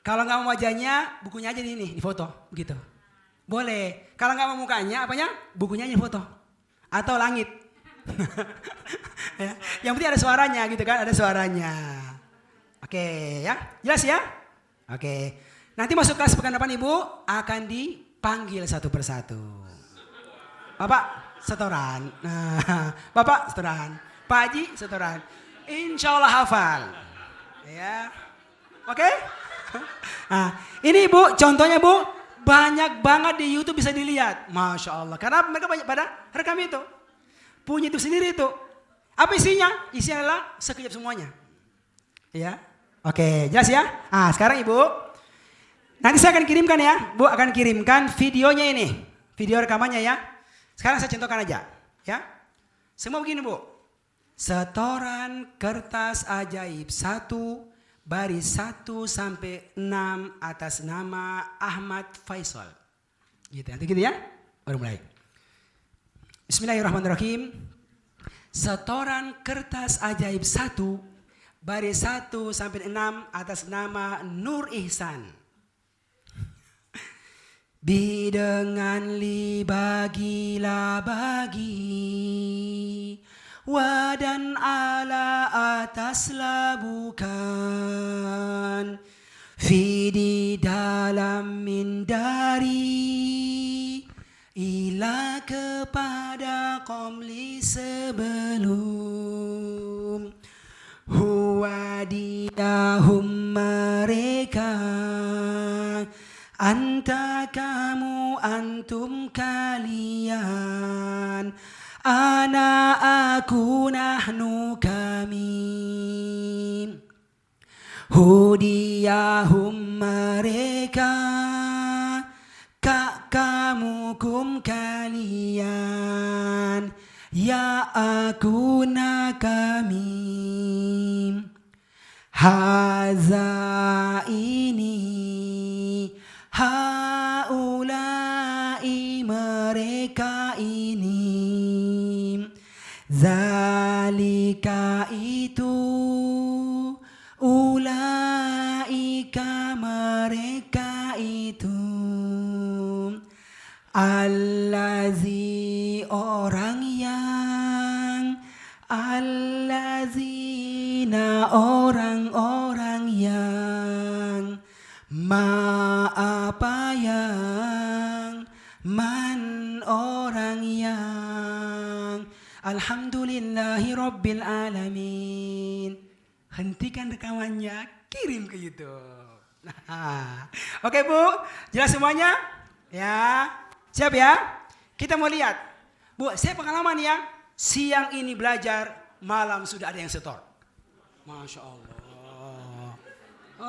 Kalau nggak mau wajahnya, bukunya aja di foto, begitu. Boleh. Kalau nggak mau mukanya, apanya? Bukunya aja foto. Atau langit. Ya. Yang penting ada suaranya gitu kan, ada suaranya. Oke ya, jelas ya? Oke. Nanti masuk kelas pekan depan Ibu akan dipanggil satu persatu. Bapak setoran, Bapak setoran, Pak Haji setoran. Insya Allah hafal. Ya, oke? Nah, ini Bu, contohnya Bu, banyak banget di YouTube bisa dilihat. Masya Allah, karena mereka banyak pada rekam itu. Punya itu sendiri itu. Apa isinya? Isinya adalah sekejap semuanya. Ya. Oke, jelas ya? Sekarang Ibu, Nanti saya akan kirimkan ya, Bu akan kirimkan videonya ini, video rekamannya ya. Sekarang saya contohkan aja, ya. Semua begini Bu, setoran kertas ajaib 1 baris 1 sampai 6 atas nama Ahmad Faisal. Gitu, nanti gitu ya, baru mulai. Bismillahirrahmanirrahim. Setoran kertas ajaib 1 baris 1 sampai 6 atas nama Nur Ihsan. Bidengan li bagilah bagi, wadan ala ataslah bukan, fi di dalam min dari, ila kepada qomli sebelum, huwa diyahum mereka, anta kamu antum kalian, ana aku nahnu kami, hudiyahum mereka, kamu kum kalian, ya aku na kami, haza ini, haulai mereka ini, zalika itu, ulaika mereka itu, allazi orang yang, allazina orang-orang yang, ma apa yang, man orang yang, alhamdulillahi rabbil alamin. Hentikan rekamannya, kirim ke YouTube. Nah, oke Bu, jelas semuanya? Ya, siap ya? Kita mau lihat. Bu, saya pengalaman ya, siang ini belajar, malam sudah ada yang setor. Masya Allah.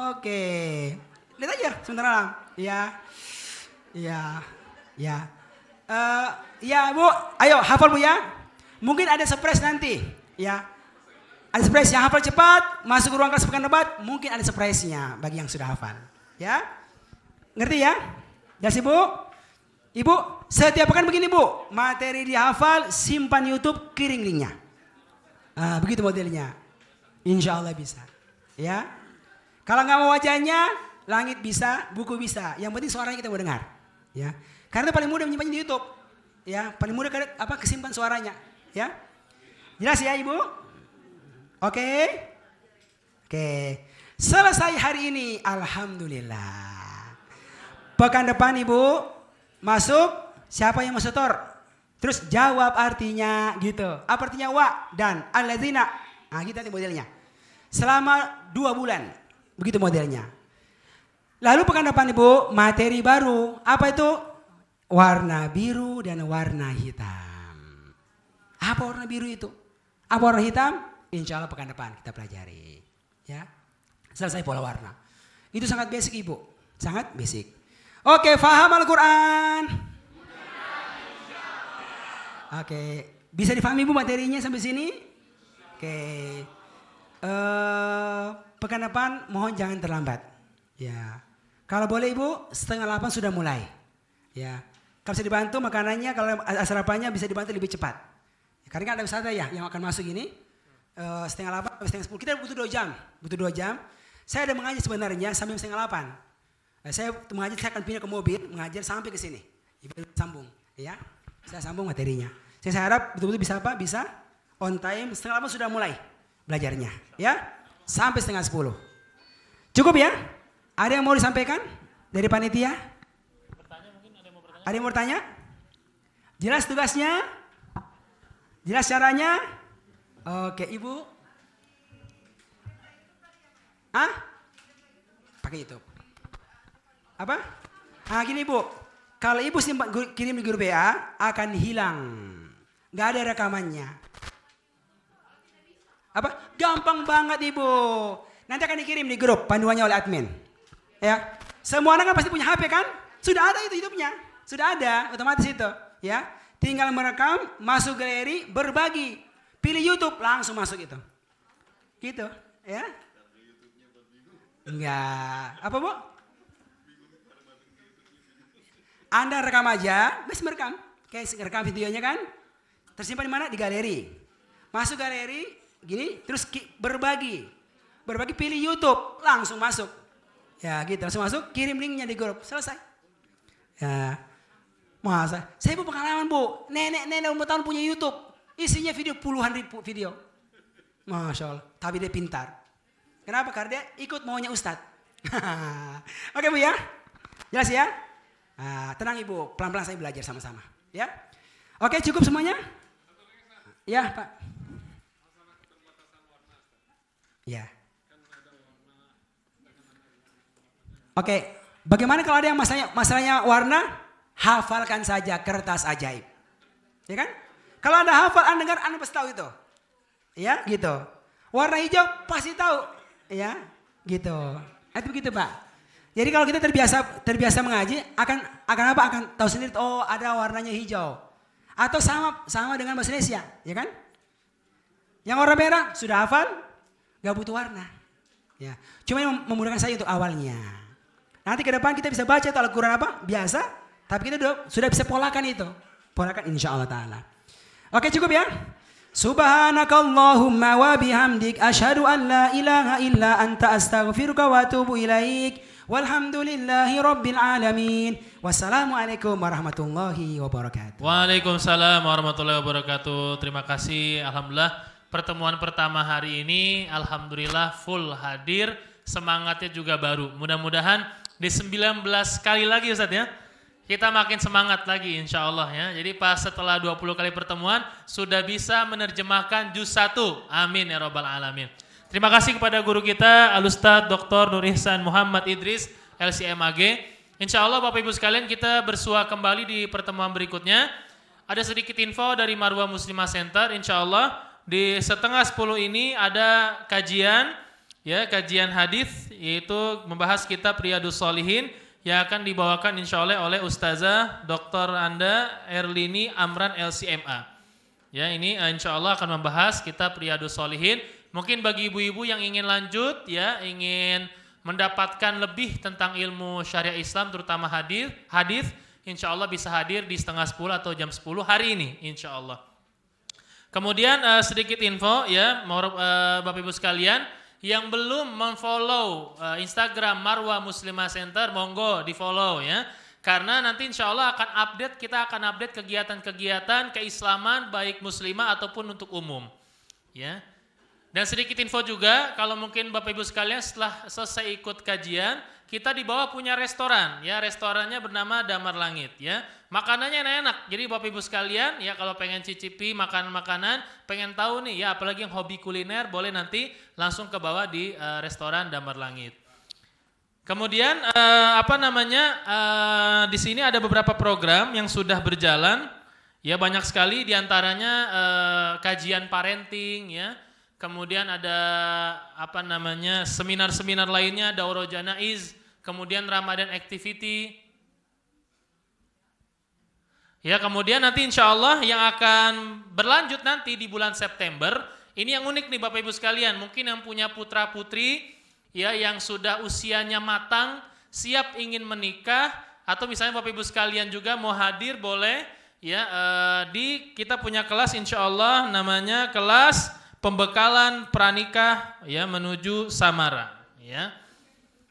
Oke, lihat aja sebentar malam. Ya, ya, ya. Ya Bu, ayo hafal Bu ya. Mungkin ada surprise nanti, ya. Ada surprise yang hafal cepat, masuk ke ruang kelas pekan debat, mungkin ada surprise-nya bagi yang sudah hafal. Ya, ngerti ya? Jelas Ibu? Ibu, setiap pekan begini Bu, materi dihafal, simpan YouTube, kirim linknya. Begitu modelnya. Insya Allah bisa. Ya. Kalau nggak mau wajahnya, langit bisa, buku bisa. Yang penting suaranya kita mau dengar. Ya. Karena paling mudah menyimpannya di YouTube. Ya, paling mudah kesimpan suaranya. Ya. Jelas ya Ibu? Oke. Oke. Selesai hari ini, alhamdulillah. Pekan depan Ibu masuk, siapa yang mau setor? Terus jawab artinya gitu. Apa artinya wa dan alladzina? Nah, kita nanti modelnya. Selama 2 bulan. Begitu modelnya. Lalu pekan depan Ibu, materi baru. Apa itu? Warna biru dan warna hitam. Apa warna biru itu? Apa warna hitam? Insya Allah pekan depan kita pelajari. Ya. Selesai pola warna. Itu sangat basic Ibu. Sangat basic. Oke, faham Al-Quran? Oke, bisa difahami Bu materinya sampai sini? Oke, pekan depan mohon jangan terlambat. Ya, kalau boleh Ibu 7:30 sudah mulai. Ya, kalau bisa dibantu makanannya, kalau sarapannya bisa dibantu lebih cepat. Karena kan ada wisata ya yang akan masuk ini 7:30 sampai 7:30. Kita butuh 2 jam, Saya ada mengajar sebenarnya sampai 7:30. Saya mengajar, saya akan pindah ke mobil, mengajar sampai ke sini. Ibu sambung, ya. Saya sambung materinya. Saya harap betul-betul bisa apa? Bisa on time. 7:30 sudah mulai belajarnya, ya. Sampai 9:30. Cukup ya? Ada yang mau disampaikan dari panitia? Ada yang mau bertanya? Jelas tugasnya? Jelas caranya? Oke, Ibu. Pakai YouTube. Apa? Gini Bu, kalau Ibu simpan kirim di grup WA akan hilang, nggak ada rekamannya. Apa? Gampang banget Ibu. Nanti akan dikirim di grup panduannya oleh admin. Ya, Semua anak kan pasti punya HP kan? Sudah ada itu hidupnya. Sudah ada, otomatis itu. Ya, tinggal merekam, masuk galeri, berbagi. Pilih YouTube, langsung masuk itu. Gitu, ya. Enggak. Apa, Bu? Anda rekam aja, bisa merekam. Kayak rekam videonya kan? Tersimpan di mana? Di galeri. Masuk galeri, gini, terus berbagi. Berbagi pilih YouTube, langsung masuk. Ya gitu, langsung masuk, kirim linknya di grup, selesai. Ya, masa? Saya Bu pengalaman Bu, nenek umur tahun punya YouTube. Isinya video puluhan ribu video. Masya Allah, tapi dia pintar. Kenapa? Karena dia ikut maunya Ustadz. Oke Bu ya, jelas ya? Tenang Ibu, pelan-pelan saya belajar sama-sama. Ya, oke cukup semuanya? Ya Pak. Ya. Oke, bagaimana kalau ada yang masalahnya warna? Hafalkan saja kertas ajaib. Ya kan? Kalau Anda hafal, Anda dengar, Anda pasti tahu itu. Ya, gitu. Warna hijau pasti tahu. Ya, gitu. Itu begitu, Pak. Jadi kalau kita terbiasa mengaji, akan apa? Akan tahu sendiri, oh ada warnanya hijau. Atau sama dengan bahasa Indonesia, ya kan? Yang warna merah sudah hafal, gak butuh warna. Ya, cuma yang memudahkan saya untuk awalnya. Nanti ke depan kita bisa baca itu Al-Quran apa? Biasa. Tapi kita sudah bisa polakan itu. Polakan insya Allah ta'ala. Oke cukup ya. Subhanakallahumma wa bihamdik. Ashadu an la ilaha illa anta astaghfiruka wa atubu ilaik. Walhamdulillahi rabbil alamin. Wassalamualaikum warahmatullahi wabarakatuh. Waalaikumsalam warahmatullahi wabarakatuh. Terima kasih. Alhamdulillah pertemuan pertama hari ini alhamdulillah full hadir. Semangatnya juga baru. Mudah-mudahan di 19 kali lagi Ustaz ya. Kita makin semangat lagi insya Allah ya. Jadi pas setelah 20 kali pertemuan sudah bisa menerjemahkan juz 1. Amin ya rabbal alamin. Terima kasih kepada guru kita Al-Ustadz Dr. Nur Ihsan Muhammad Idris LCMAG. Insya Allah Bapak Ibu sekalian kita bersua kembali di pertemuan berikutnya. Ada sedikit info dari Marwah Muslimah Center. Insya Allah di 9:30 ini ada kajian hadis yaitu membahas kitab Riyadhus Shalihin yang akan dibawakan insya Allah oleh Ustazah Dr. Anda Erlini Amran LCMA. Ya ini insya Allah akan membahas kitab Riyadhus Shalihin. Mungkin bagi ibu-ibu yang ingin lanjut ya, ingin mendapatkan lebih tentang ilmu syariah Islam terutama hadis, insya Allah bisa hadir di 9:30 atau jam 10 hari ini insya Allah. Kemudian sedikit info ya, Bapak Ibu sekalian yang belum memfollow Instagram Marwah Muslimah Center, monggo di follow ya. Karena nanti insya Allah kita akan update kegiatan-kegiatan keislaman baik muslimah ataupun untuk umum. Ya. Dan sedikit info juga, kalau mungkin Bapak Ibu sekalian setelah selesai ikut kajian, kita di bawah punya restoran, ya restorannya bernama Damar Langit, ya makanannya enak-enak. Jadi Bapak Ibu sekalian, ya kalau pengen cicipi makanan-makanan, pengen tahu nih, ya apalagi yang hobi kuliner, boleh nanti langsung ke bawah di restoran Damar Langit. Kemudian di sini ada beberapa program yang sudah berjalan, ya banyak sekali diantaranya kajian parenting, ya. Kemudian ada seminar-seminar lainnya, daurah janaiz, kemudian Ramadan activity. Ya, kemudian nanti insya Allah yang akan berlanjut nanti di bulan September, ini yang unik nih Bapak Ibu sekalian, mungkin yang punya putra putri ya yang sudah usianya matang, siap ingin menikah, atau misalnya Bapak Ibu sekalian juga mau hadir boleh ya kita punya kelas insya Allah namanya kelas pembekalan pranikah ya menuju samara ya.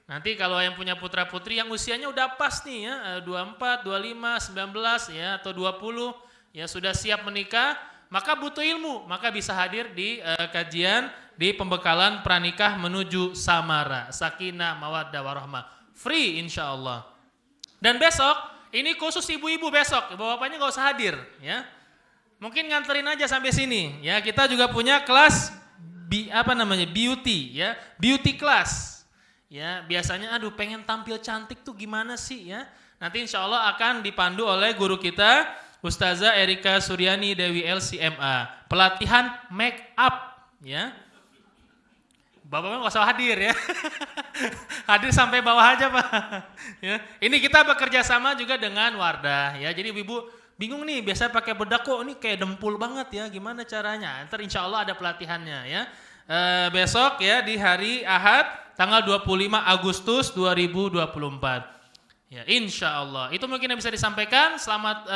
Nanti kalau yang punya putra-putri yang usianya udah pas nih ya 24, 25, 19 ya atau 20 ya sudah siap menikah, maka butuh ilmu, maka bisa hadir di kajian di pembekalan pranikah menuju samara, sakinah, mawaddah warahmah. Free insyaallah. Dan besok ini khusus ibu-ibu besok, bapak-bapaknya enggak usah hadir ya. Mungkin nganterin aja sampai sini ya. Kita juga punya kelas beauty ya, beauty class. Ya, biasanya pengen tampil cantik tuh gimana sih ya? Nanti insya Allah akan dipandu oleh guru kita Ustazah Erika Suryani Dewi LCMA. Pelatihan make up ya. Bapak-bapak nggak usah hadir ya. Hadir sampai bawah aja Pak. Ya, ini kita bekerja sama juga dengan Wardah ya. Jadi ibu bingung nih, biasa pakai bedak kok ini kayak dempul banget ya. Gimana caranya? Ntar insya Allah ada pelatihannya ya. Besok ya di hari Ahad tanggal 25 Agustus 2024. Ya, insya Allah. Itu mungkin yang bisa disampaikan. Selamat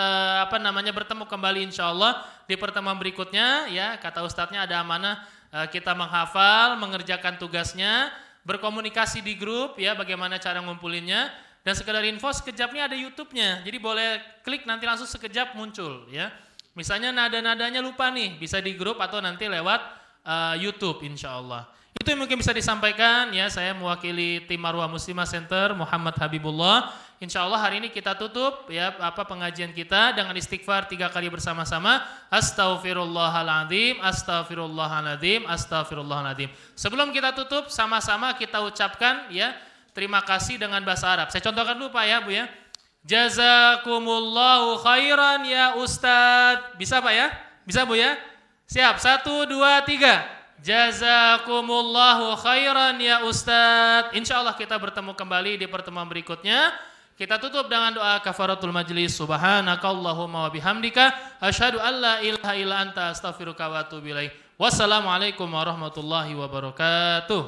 bertemu kembali insya Allah di pertemuan berikutnya. Ya, kata Ustadznya ada amanah kita menghafal, mengerjakan tugasnya, berkomunikasi di grup. Ya, bagaimana cara ngumpulinnya. Dan sekedar info, sekejapnya ada YouTube-nya. Jadi boleh klik nanti langsung sekejap muncul. Ya, misalnya nada-nadanya lupa nih, bisa di grup atau nanti lewat YouTube insya Allah. Itu yang mungkin bisa disampaikan ya. Saya mewakili tim Marwah Muslimah Center Muhammad Habibullah. Insya Allah hari ini kita tutup ya pengajian kita dengan istighfar 3 kali bersama-sama. Astaghfirullahaladzim, astaghfirullahaladzim, astaghfirullahaladzim. Sebelum kita tutup sama-sama kita ucapkan ya terima kasih dengan bahasa Arab. Saya contohkan dulu Pak ya Bu ya. Jazakumullahu khairan ya Ustadz. Bisa Pak ya? Bisa Bu ya? Siap, 1, 2, 3. Jazakumullahu khairan ya Ustadz. Insya Allah kita bertemu kembali di pertemuan berikutnya. Kita tutup dengan doa kafaratul majlis. Subhanakallahumma wa bihamdika asyhadu an la ilaha illa anta astaghfiruka wa atubu ilaik. Wassalamualaikum warahmatullahi wabarakatuh.